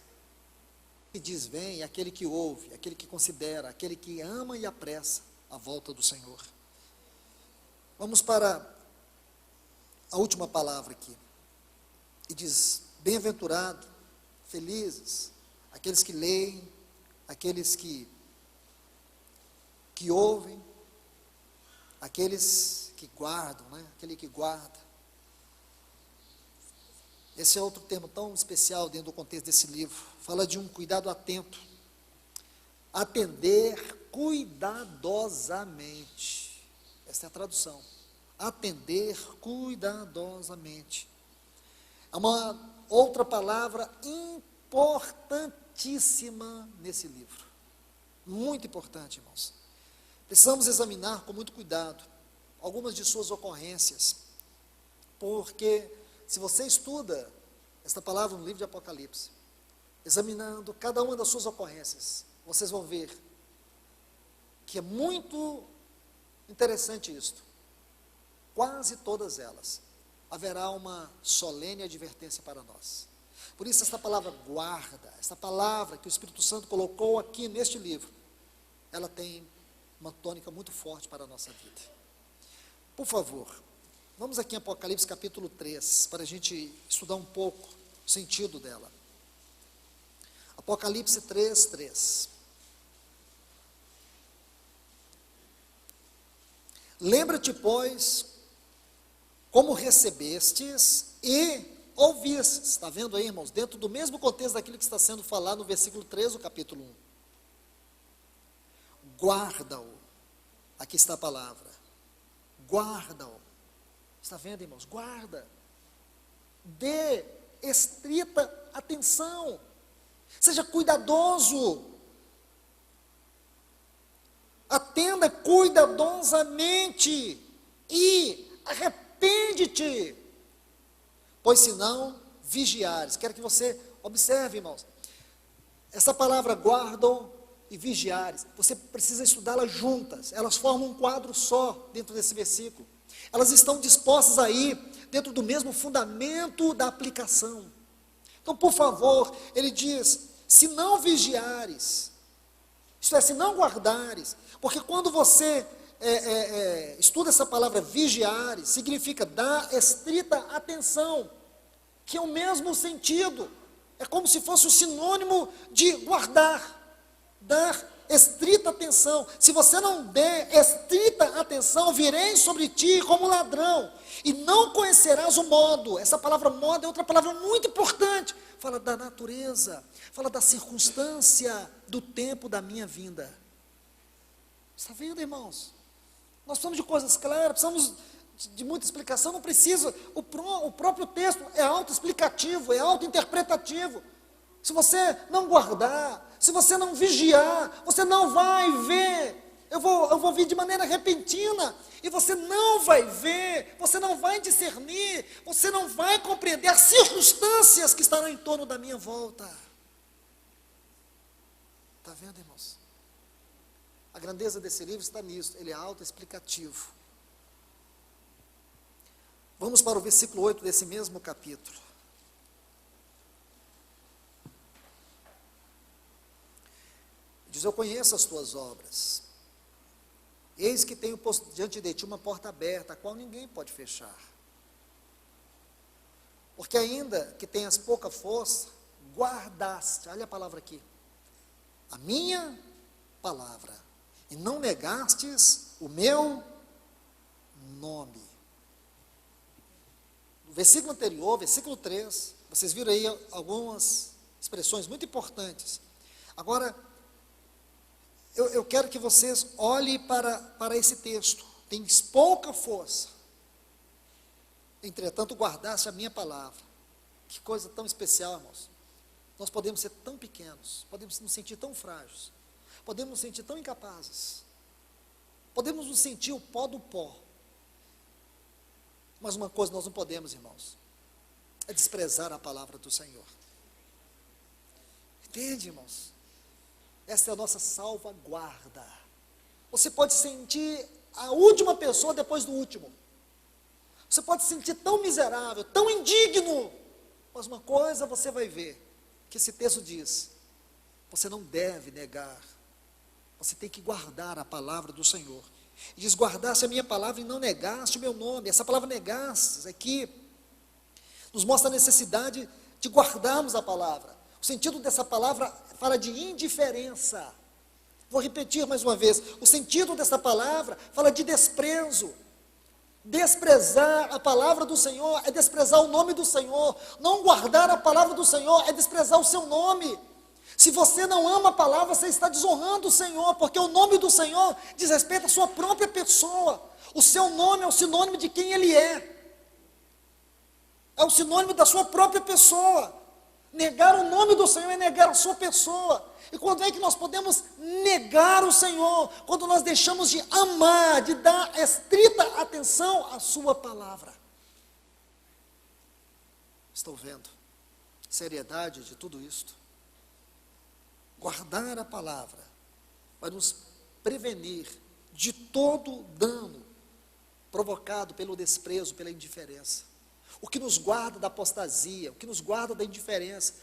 E diz, vem, aquele que ouve, aquele que considera, aquele que ama e apressa a volta do Senhor. Vamos para a última palavra aqui, e diz, bem-aventurado, felizes, aqueles que leem, aqueles que ouvem, aqueles que guardam, né? Aquele que guarda. Esse é outro termo tão especial dentro do contexto desse livro. Fala de um cuidado atento. Atender cuidadosamente. Essa é a tradução. Atender cuidadosamente. É uma outra palavra importantíssima nesse livro. Muito importante, irmãos. Precisamos examinar com muito cuidado algumas de suas ocorrências, porque se você estuda esta palavra no livro de Apocalipse, examinando cada uma das suas ocorrências, vocês vão ver que é muito interessante isto. Quase todas elas haverá uma solene advertência para nós. Por isso esta palavra guarda, esta palavra que o Espírito Santo colocou aqui neste livro, ela tem uma tônica muito forte para a nossa vida. Por favor, vamos aqui em Apocalipse capítulo 3, para a gente estudar um pouco o sentido dela. Apocalipse 3:3. Lembra-te, pois, como recebestes e ouvistes. Está vendo aí, irmãos? Dentro do mesmo contexto daquilo que está sendo falado no versículo 3 do capítulo 1. Guarda-o. Aqui está a palavra. Guarda-o. Está vendo, irmãos? Guarda. Dê estrita atenção. Seja cuidadoso. Atenda cuidadosamente e arrepende-te, pois senão vigiares. Quero que você observe, irmãos, essa palavra guardam e vigiares, você precisa estudá-las juntas, elas formam um quadro só dentro desse versículo, elas estão dispostas aí, dentro do mesmo fundamento da aplicação. Então, por favor, ele diz, se não vigiares, isto é, se não guardares, porque quando você estuda essa palavra vigiar, significa dar estrita atenção, que é o mesmo sentido, é como se fosse o sinônimo de guardar, dar estrita atenção. Se você não der estrita atenção, virei sobre ti como ladrão, e não conhecerás o modo. Essa palavra modo é outra palavra muito importante, fala da natureza, fala da circunstância, do tempo da minha vinda. Está vendo, irmãos? Nós precisamos de coisas claras, precisamos de muita explicação, não precisa, o próprio texto é autoexplicativo, é autointerpretativo. Se você não guardar, se você não vigiar, você não vai ver. Eu vou vir de maneira repentina, e você não vai ver, você não vai discernir, você não vai compreender as circunstâncias que estarão em torno da minha volta. Está vendo, irmãos? A grandeza desse livro está nisso, ele é autoexplicativo. Vamos para o versículo 8 desse mesmo capítulo. Diz, eu conheço as tuas obras. Eis que tenho posto diante de ti uma porta aberta, a qual ninguém pode fechar. Porque ainda que tenhas pouca força, guardaste, olha a palavra aqui, a minha palavra, e não negastes o meu nome. No versículo anterior, versículo 3, vocês viram aí algumas expressões muito importantes. Agora, eu quero que vocês olhem para esse texto. Tens pouca força, entretanto guardaste a minha palavra. Que coisa tão especial, irmãos. Nós podemos ser tão pequenos, podemos nos sentir tão frágeis, podemos nos sentir tão incapazes, podemos nos sentir o pó do pó. Mas uma coisa nós não podemos, irmãos, é desprezar a palavra do Senhor. Entende, irmãos? Essa é a nossa salvaguarda. Você pode sentir a última pessoa depois do último. Você pode se sentir tão miserável, tão indigno. Mas uma coisa você vai ver, que esse texto diz, você não deve negar. Você tem que guardar a palavra do Senhor. E diz, guardaste a minha palavra e não negaste o meu nome. Essa palavra negaste aqui nos mostra a necessidade de guardarmos a palavra. O sentido dessa palavra fala de indiferença. Vou repetir mais uma vez. O sentido dessa palavra fala de desprezo. Desprezar a palavra do Senhor é desprezar o nome do Senhor. Não guardar a palavra do Senhor é desprezar o seu nome. Se você não ama a palavra, você está desonrando o Senhor, porque o nome do Senhor diz respeito à sua própria pessoa. O seu nome é o sinônimo de quem Ele é. É o sinônimo da sua própria pessoa. Negar o nome do Senhor é negar a sua pessoa. E quando é que nós podemos negar o Senhor? Quando nós deixamos de amar, de dar estrita atenção à sua palavra. Estou vendo a seriedade de tudo isto. Guardar a palavra vai nos prevenir de todo dano provocado pelo desprezo, pela indiferença. O que nos guarda da apostasia, o que nos guarda da indiferença,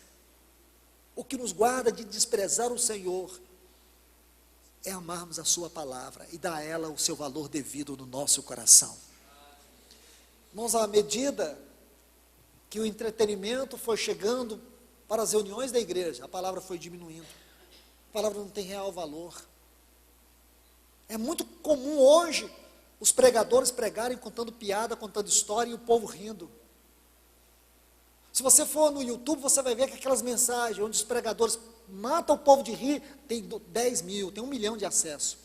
o que nos guarda de desprezar o Senhor, é amarmos a sua palavra e dar a ela o seu valor devido no nosso coração. Irmãos, à medida que o entretenimento foi chegando para as reuniões da igreja, a palavra foi diminuindo. A palavra não tem real valor. É muito comum hoje os pregadores pregarem contando piada, contando história e o povo rindo. Se você for no YouTube, você vai ver que aquelas mensagens onde os pregadores matam o povo de rir, tem 10 mil, tem 1 milhão de acessos.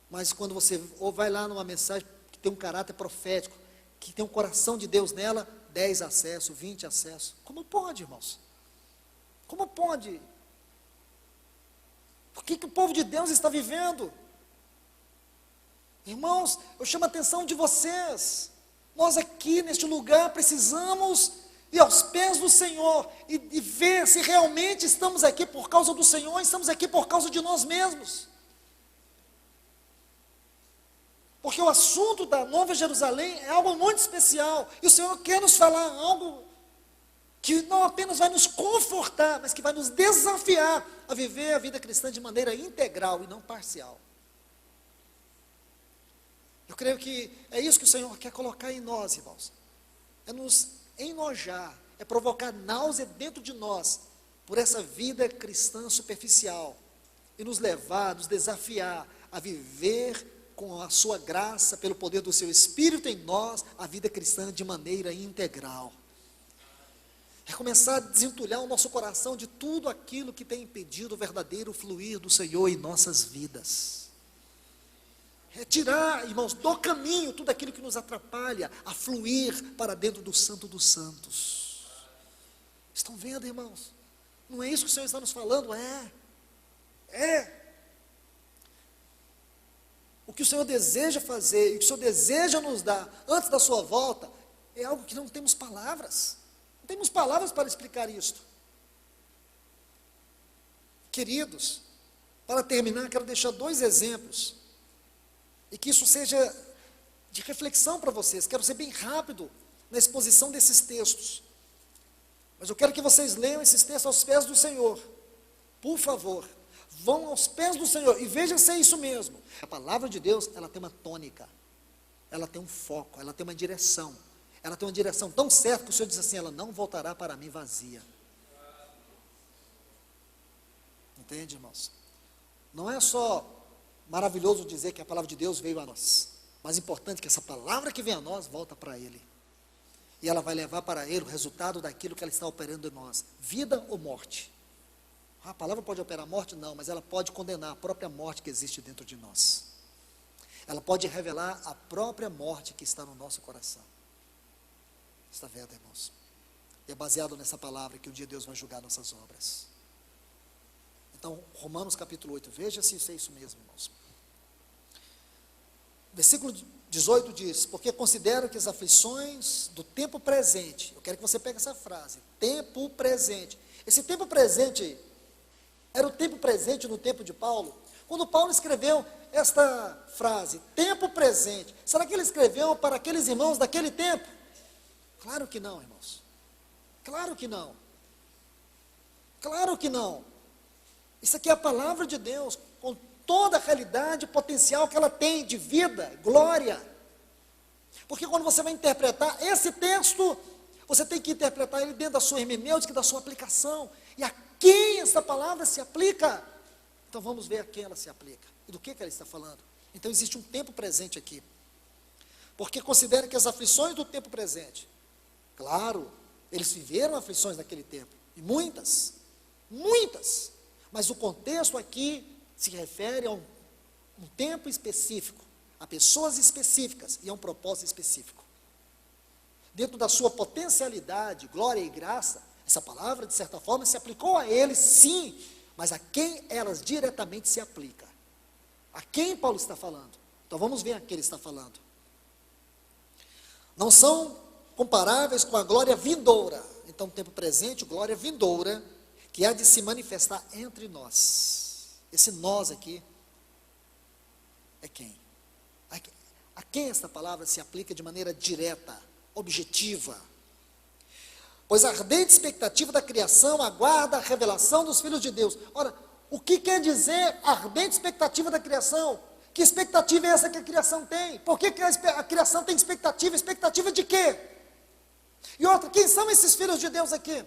Mas quando você ou vai lá numa mensagem que tem um caráter profético, que tem um coração de Deus nela, 10 acessos, 20 acessos. Como pode, irmãos? Como pode? O que o povo de Deus está vivendo? Irmãos, eu chamo a atenção de vocês. Nós aqui neste lugar precisamos ir aos pés do Senhor e ver se realmente estamos aqui por causa do Senhor ou estamos aqui por causa de nós mesmos. Porque o assunto da Nova Jerusalém é algo muito especial. E o Senhor quer nos falar algo que não apenas vai nos confortar, mas que vai nos desafiar a viver a vida cristã de maneira integral e não parcial. Eu creio que é isso que o Senhor quer colocar em nós, irmãos. É nos enojar, é provocar náusea dentro de nós, por essa vida cristã superficial, e nos levar, nos desafiar a viver com a sua graça, pelo poder do seu Espírito em nós, a vida cristã de maneira integral. É começar a desentulhar o nosso coração de tudo aquilo que tem impedido o verdadeiro fluir do Senhor em nossas vidas. É tirar, irmãos, do caminho tudo aquilo que nos atrapalha a fluir para dentro do Santo dos Santos. Estão vendo, irmãos? Não é isso que o Senhor está nos falando? É. O que o Senhor deseja fazer, e o que o Senhor deseja nos dar antes da sua volta, é algo que não temos palavras. Não temos palavras para explicar isto. Queridos, para terminar, quero deixar 2 exemplos, e que isso seja de reflexão para vocês. Quero ser bem rápido na exposição desses textos, mas eu quero que vocês leiam esses textos aos pés do Senhor. Por favor, vão aos pés do Senhor e vejam se é isso mesmo. A palavra de Deus, ela tem uma tônica, ela tem um foco, ela tem uma direção. Ela tem uma direção tão certa que o Senhor diz assim: ela não voltará para mim vazia. Entende, irmãos? Não é só maravilhoso dizer que a palavra de Deus veio a nós, mas importante que essa palavra que vem a nós volta para Ele, e ela vai levar para Ele o resultado daquilo que ela está operando em nós, vida ou morte. A palavra pode operar morte? Não, mas ela pode condenar a própria morte que existe dentro de nós. Ela pode revelar a própria morte que está no nosso coração. Está vendo, irmãos? E é baseado nessa palavra que um dia Deus vai julgar nossas obras. Então, Romanos capítulo 8, veja se isso é isso mesmo, irmãos. Versículo 18 diz: porque considero que as aflições do tempo presente, eu quero que você pegue essa frase, tempo presente. Esse tempo presente era o tempo presente no tempo de Paulo. Quando Paulo escreveu esta frase, tempo presente, será que ele escreveu para aqueles irmãos daquele tempo? Claro que não, irmãos. Claro que não. Claro que não. Isso aqui é a palavra de Deus, com toda a realidade potencial que ela tem de vida, glória. Porque quando você vai interpretar esse texto, você tem que interpretar ele dentro da sua hermenêutica, da sua aplicação. E a quem essa palavra se aplica? Então vamos ver a quem ela se aplica. E do que ela está falando? Então existe um tempo presente aqui. Porque considera que as aflições do tempo presente, claro, eles viveram aflições naquele tempo, e muitas, mas o contexto aqui se refere a um tempo específico, a pessoas específicas e a um propósito específico. Dentro da sua potencialidade, glória e graça, essa palavra, de certa forma, se aplicou a eles, sim, mas a quem elas diretamente se aplica? A quem Paulo está falando? Então vamos ver a quem ele está falando. Não são comparáveis com a glória vindoura. Então, tempo presente, glória vindoura, que há de se manifestar entre nós. Esse nós aqui é quem? A quem esta palavra se aplica de maneira direta, objetiva? Pois a ardente expectativa da criação aguarda a revelação dos filhos de Deus. Ora, o que quer dizer ardente expectativa da criação? Que expectativa é essa que a criação tem? Por que a criação tem expectativa? Expectativa de quê? E outra, quem são esses filhos de Deus aqui?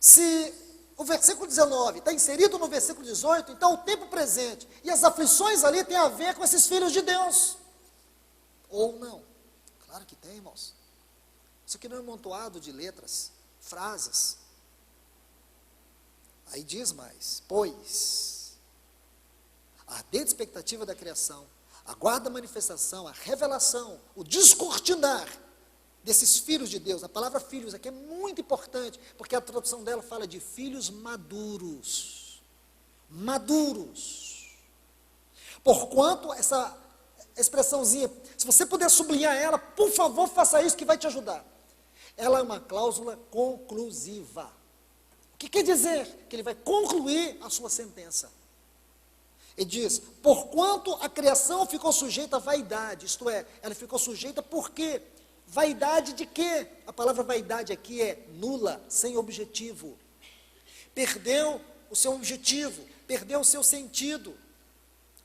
Se o versículo 19 está inserido no versículo 18, então o tempo presente e as aflições ali têm a ver com esses filhos de Deus. Ou não? Claro que tem, irmãos. Isso aqui não é um amontoado de letras, frases. Aí diz mais: pois a ardente expectativa da criação, aguarda a manifestação, a revelação, o descortinar desses filhos de Deus. A palavra filhos aqui é muito importante, porque a tradução dela fala de filhos maduros. Maduros. Porquanto, essa expressãozinha, se você puder sublinhar ela, por favor, faça isso que vai te ajudar. Ela é uma cláusula conclusiva. O que quer dizer? Que ele vai concluir a sua sentença. Ele diz: porquanto a criação ficou sujeita à vaidade, isto é, ela ficou sujeita por quê? Vaidade de quê? A palavra vaidade aqui é nula, sem objetivo. Perdeu o seu objetivo, perdeu o seu sentido.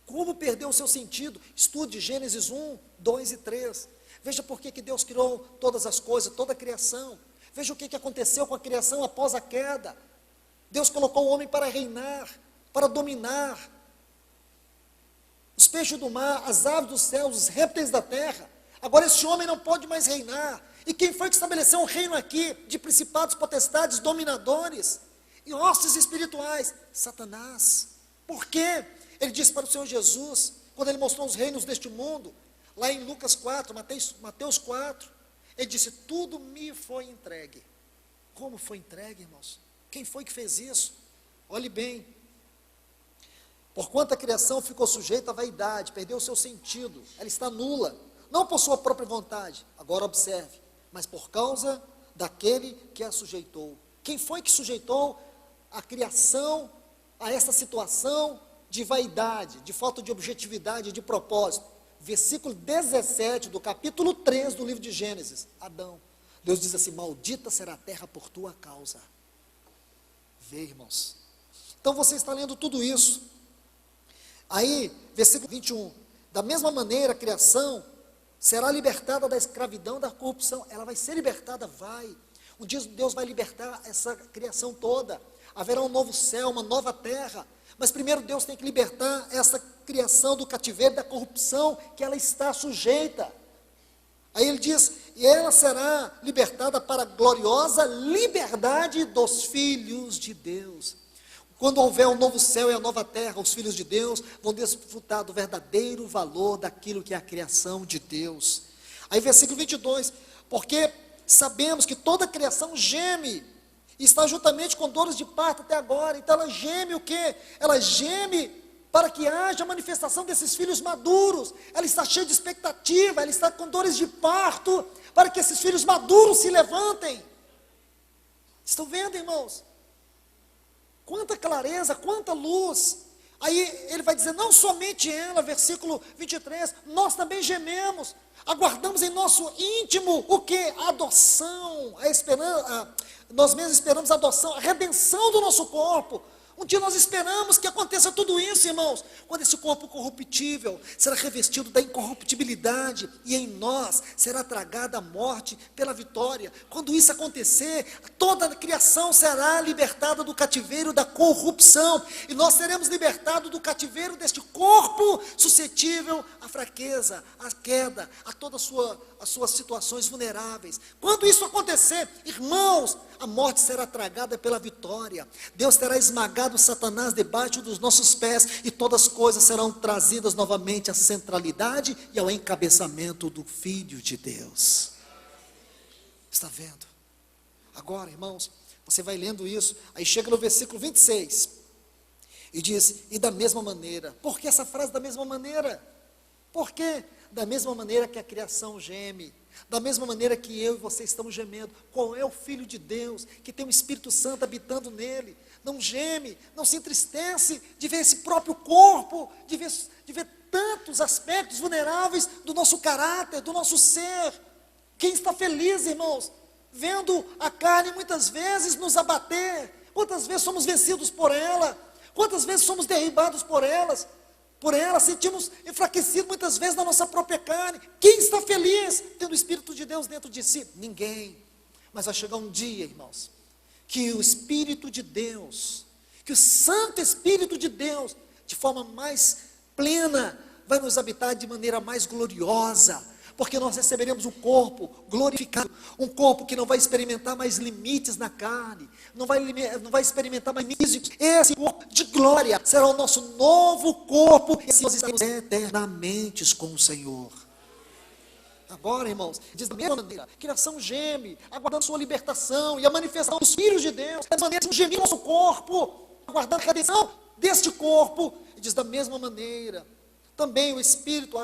Como perdeu o seu sentido? Estude Gênesis 1, 2 e 3. Veja por que Deus criou todas as coisas, toda a criação. Veja o que aconteceu com a criação após a queda. Deus colocou o homem para reinar, para dominar. Os peixes do mar, as aves dos céus, os répteis da terra. Agora esse homem não pode mais reinar. E quem foi que estabeleceu um reino aqui de principados, potestades, dominadores e hostes espirituais? Satanás. Por quê? Ele disse para o Senhor Jesus, quando ele mostrou os reinos deste mundo, lá em Lucas 4, Mateus 4, ele disse: tudo me foi entregue. Como foi entregue, irmãos? Quem foi que fez isso? Olhe bem. Porquanto a criação ficou sujeita à vaidade, perdeu o seu sentido, ela está nula, não por sua própria vontade, agora observe, mas por causa daquele que a sujeitou. Quem foi que sujeitou a criação a essa situação de vaidade, de falta de objetividade, de propósito? Versículo 17 do capítulo 3 do livro de Gênesis, Adão. Deus diz assim: maldita será a terra por tua causa. Vê, irmãos. Então você está lendo tudo isso. Aí, versículo 21, da mesma maneira a criação será libertada da escravidão, da corrupção. Ela vai ser libertada, vai. Um dia Deus vai libertar essa criação toda. Haverá um novo céu, uma nova terra. Mas primeiro Deus tem que libertar essa criação do cativeiro, da corrupção que ela está sujeita. Aí ele diz: e ela será libertada para a gloriosa liberdade dos filhos de Deus. Quando houver um novo céu e a nova terra, os filhos de Deus vão desfrutar do verdadeiro valor daquilo que é a criação de Deus. Aí versículo 22, porque sabemos que toda a criação geme, e está juntamente com dores de parto até agora. Então ela geme o quê? Ela geme para que haja a manifestação desses filhos maduros. Ela está cheia de expectativa, ela está com dores de parto, para que esses filhos maduros se levantem. Estão vendo, irmãos? Quanta clareza, quanta luz. Aí ele vai dizer: não somente ela, versículo 23, nós também gememos, aguardamos em nosso íntimo o que? A adoção, a esperança, nós mesmos esperamos a adoção, a redenção do nosso corpo. Um dia nós esperamos que aconteça tudo isso, irmãos, quando esse corpo corruptível será revestido da incorruptibilidade, e em nós será tragada a morte pela vitória. Quando isso acontecer, toda a criação será libertada do cativeiro da corrupção, e nós seremos libertados do cativeiro deste corpo suscetível à fraqueza, à queda, a todas as suas situações vulneráveis. Quando isso acontecer, irmãos, a morte será tragada pela vitória. Deus terá esmagado Satanás debaixo dos nossos pés, e todas as coisas serão trazidas novamente à centralidade e ao encabeçamento do Filho de Deus. Está vendo? Agora, irmãos, você vai lendo isso, aí chega no versículo 26 e diz: e da mesma maneira. Por que essa frase da mesma maneira? Por quê? Da mesma maneira que a criação geme, da mesma maneira que eu e você estamos gemendo. Qual é o Filho de Deus que tem o Espírito Santo habitando nele? Não geme, não se entristece de ver esse próprio corpo, de ver tantos aspectos vulneráveis do nosso caráter, do nosso ser. Quem está feliz, irmãos, vendo a carne muitas vezes nos abater? Quantas vezes somos vencidos por ela? Quantas vezes somos derribados por ela, sentimos enfraquecidos muitas vezes na nossa própria carne? Quem está feliz tendo o Espírito de Deus dentro de si? Ninguém. Mas vai chegar um dia, irmãos, que o Espírito de Deus, que o Santo Espírito de Deus, de forma mais plena, vai nos habitar de maneira mais gloriosa, porque nós receberemos um corpo glorificado, um corpo que não vai experimentar mais limites na carne, não vai experimentar mais limites. Esse corpo de glória será o nosso novo corpo, e nós estaremos eternamente com o Senhor. Agora, irmãos, diz da mesma maneira, criação geme, aguardando sua libertação e a manifestação dos filhos de Deus, da maneira que geme o nosso corpo, aguardando a redenção deste corpo. E diz da mesma maneira, também o Espírito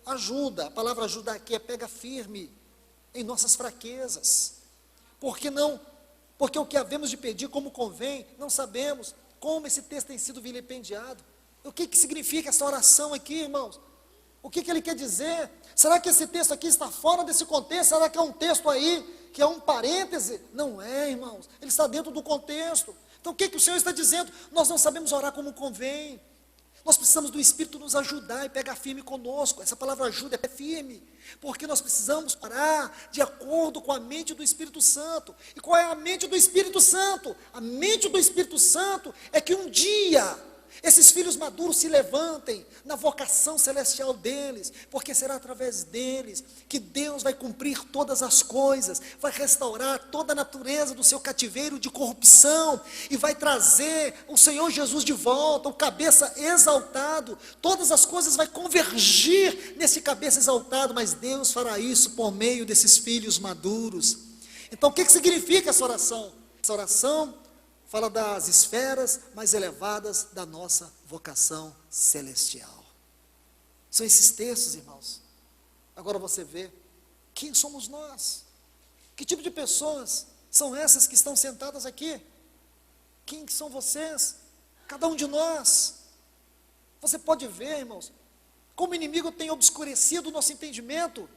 ajuda, a palavra ajuda aqui é pega firme em nossas fraquezas. Porque o que havemos de pedir como convém, não sabemos como esse texto tem sido vilipendiado. O que significa essa oração aqui, irmãos? O que ele quer dizer? Será que esse texto aqui está fora desse contexto? Será que é um texto aí, que é um parêntese? Não é, irmãos, ele está dentro do contexto. Então o que o Senhor está dizendo? Nós não sabemos orar como convém. Nós precisamos do Espírito nos ajudar e pegar firme conosco. Essa palavra ajuda é firme, porque nós precisamos orar de acordo com a mente do Espírito Santo. E qual é a mente do Espírito Santo? A mente do Espírito Santo é que um dia esses filhos maduros se levantem na vocação celestial deles, porque será através deles que Deus vai cumprir todas as coisas, vai restaurar toda a natureza do seu cativeiro de corrupção, e vai trazer o Senhor Jesus de volta, o cabeça exaltado. Todas as coisas vai convergir nesse cabeça exaltado, mas Deus fará isso por meio desses filhos maduros. Então o que significa essa oração? Essa oração fala das esferas mais elevadas da nossa vocação celestial. São esses textos, irmãos. Agora você vê, quem somos nós? Que tipo de pessoas são essas que estão sentadas aqui? Quem são vocês? Cada um de nós. Você pode ver, irmãos, como o inimigo tem obscurecido o nosso entendimento,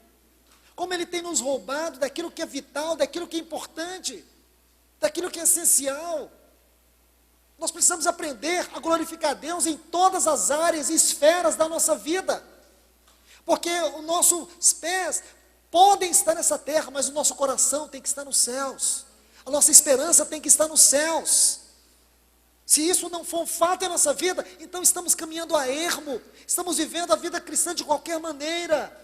como ele tem nos roubado daquilo que é vital, daquilo que é importante, daquilo que é essencial. Nós precisamos aprender a glorificar a Deus em todas as áreas e esferas da nossa vida, porque os nossos pés podem estar nessa terra, mas o nosso coração tem que estar nos céus, a nossa esperança tem que estar nos céus. Se isso não for um fato em nossa vida, então estamos caminhando a ermo, estamos vivendo a vida cristã de qualquer maneira.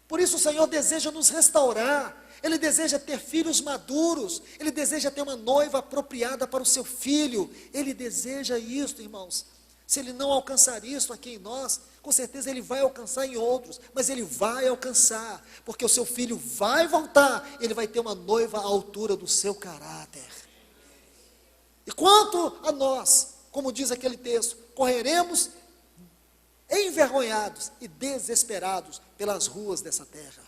Por isso o Senhor deseja nos restaurar, Ele deseja ter filhos maduros, Ele deseja ter uma noiva apropriada para o seu filho, Ele deseja isso, irmãos. Se Ele não alcançar isso aqui em nós, com certeza Ele vai alcançar em outros, mas Ele vai alcançar, porque o seu filho vai voltar, ele vai ter uma noiva à altura do seu caráter. E quanto a nós, como diz aquele texto, correremos envergonhados e desesperados pelas ruas dessa terra.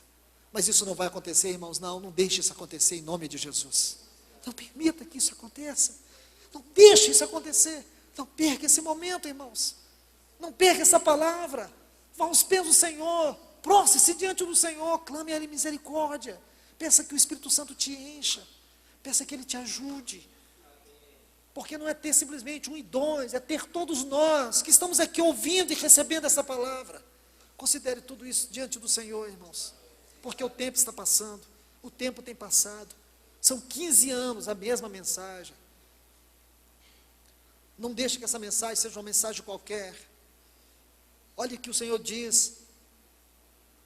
Mas isso não vai acontecer, irmãos, não deixe isso acontecer em nome de Jesus. Não permita que isso aconteça, não deixe isso acontecer, não perca esse momento, irmãos, não perca essa palavra, vá aos pés do Senhor, prostre-se diante do Senhor, clame a Ele misericórdia, peça que o Espírito Santo te encha, peça que Ele te ajude, porque não é ter simplesmente um e dois, é ter todos nós, que estamos aqui ouvindo e recebendo essa palavra. Considere tudo isso diante do Senhor, irmãos, porque o tempo está passando, o tempo tem passado, são 15 anos a mesma mensagem. Não deixe que essa mensagem seja uma mensagem qualquer. Olha o que o Senhor diz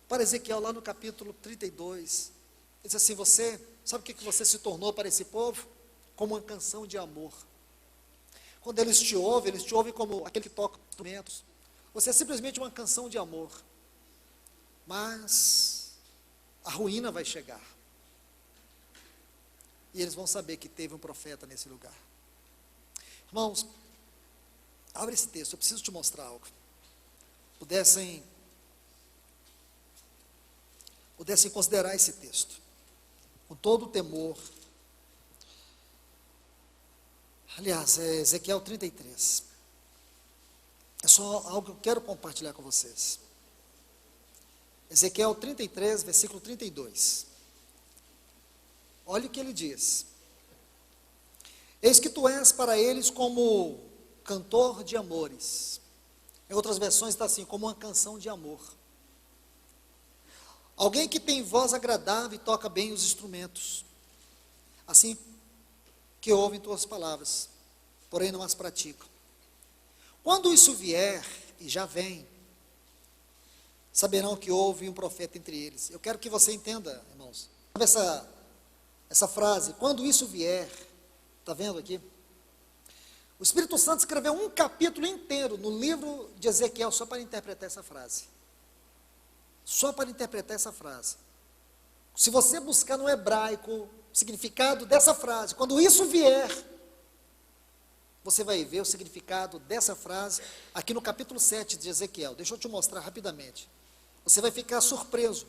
para Ezequiel lá no capítulo 32, ele diz assim: você, sabe o que você se tornou para esse povo? Como uma canção de amor. Quando eles te ouvem como aquele que toca instrumentos. Você é simplesmente uma canção de amor. Mas a ruína vai chegar. E eles vão saber que teve um profeta nesse lugar. Irmãos, abre esse texto, eu preciso te mostrar algo. Pudessem considerar esse texto com todo o temor. Aliás, é Ezequiel 33. É só algo que eu quero compartilhar com vocês. Ezequiel 33, versículo 32. Olha o que ele diz: eis que tu és para eles como cantor de amores. Em outras versões está assim, como uma canção de amor. Alguém que tem voz agradável e toca bem os instrumentos. Assim que ouvem tuas palavras, porém não as praticam. Quando isso vier, e já vem, saberão que houve um profeta entre eles. Eu quero que você entenda, irmãos, essa frase, quando isso vier, está vendo aqui? O Espírito Santo escreveu um capítulo inteiro no livro de Ezequiel só para interpretar essa frase. Só para interpretar essa frase. Se você buscar no hebraico o significado dessa frase, quando isso vier, você vai ver o significado dessa frase aqui no capítulo 7 de Ezequiel. Deixa eu te mostrar rapidamente. Você vai ficar surpreso.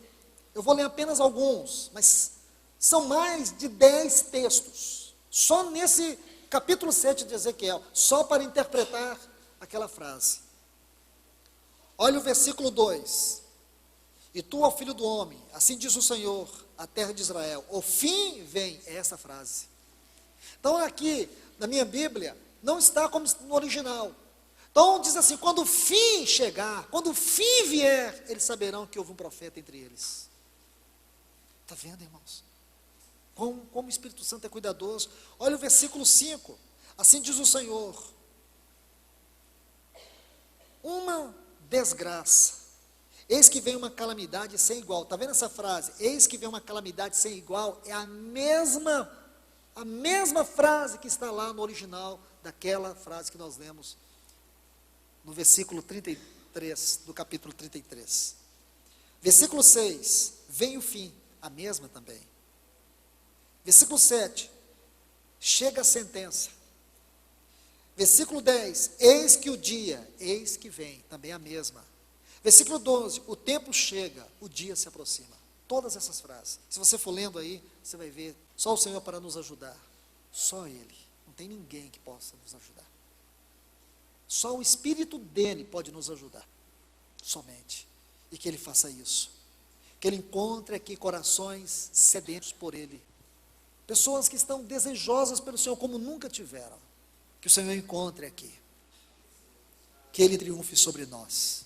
Eu vou ler apenas alguns, mas são mais de 10 textos. Só nesse capítulo 7 de Ezequiel, só para interpretar aquela frase. Olha o versículo 2. E tu, ó filho do homem, assim diz o Senhor, a terra de Israel, o fim vem, é essa frase. Então aqui, na minha Bíblia, não está como no original. Então diz assim, quando o fim chegar, quando o fim vier, eles saberão que houve um profeta entre eles. Está vendo, irmãos? Como o Espírito Santo é cuidadoso. Olha o versículo 5, assim diz o Senhor, uma desgraça, eis que vem uma calamidade sem igual. Está vendo essa frase? Eis que vem uma calamidade sem igual, é a mesma frase que está lá no original, daquela frase que nós lemos, no versículo 33, do capítulo 33. Versículo 6, vem o fim, a mesma também. Versículo 7, chega a sentença. Versículo 10, eis que o dia, eis que vem, também a mesma. Versículo 12, o tempo chega, o dia se aproxima. Todas essas frases, se você for lendo aí, você vai ver, só o Senhor para nos ajudar, só Ele, não tem ninguém que possa nos ajudar. Só o Espírito dele pode nos ajudar, somente, e que Ele faça isso, que Ele encontre aqui corações sedentos por Ele, pessoas que estão desejosas pelo Senhor como nunca tiveram, que o Senhor encontre aqui, que Ele triunfe sobre nós.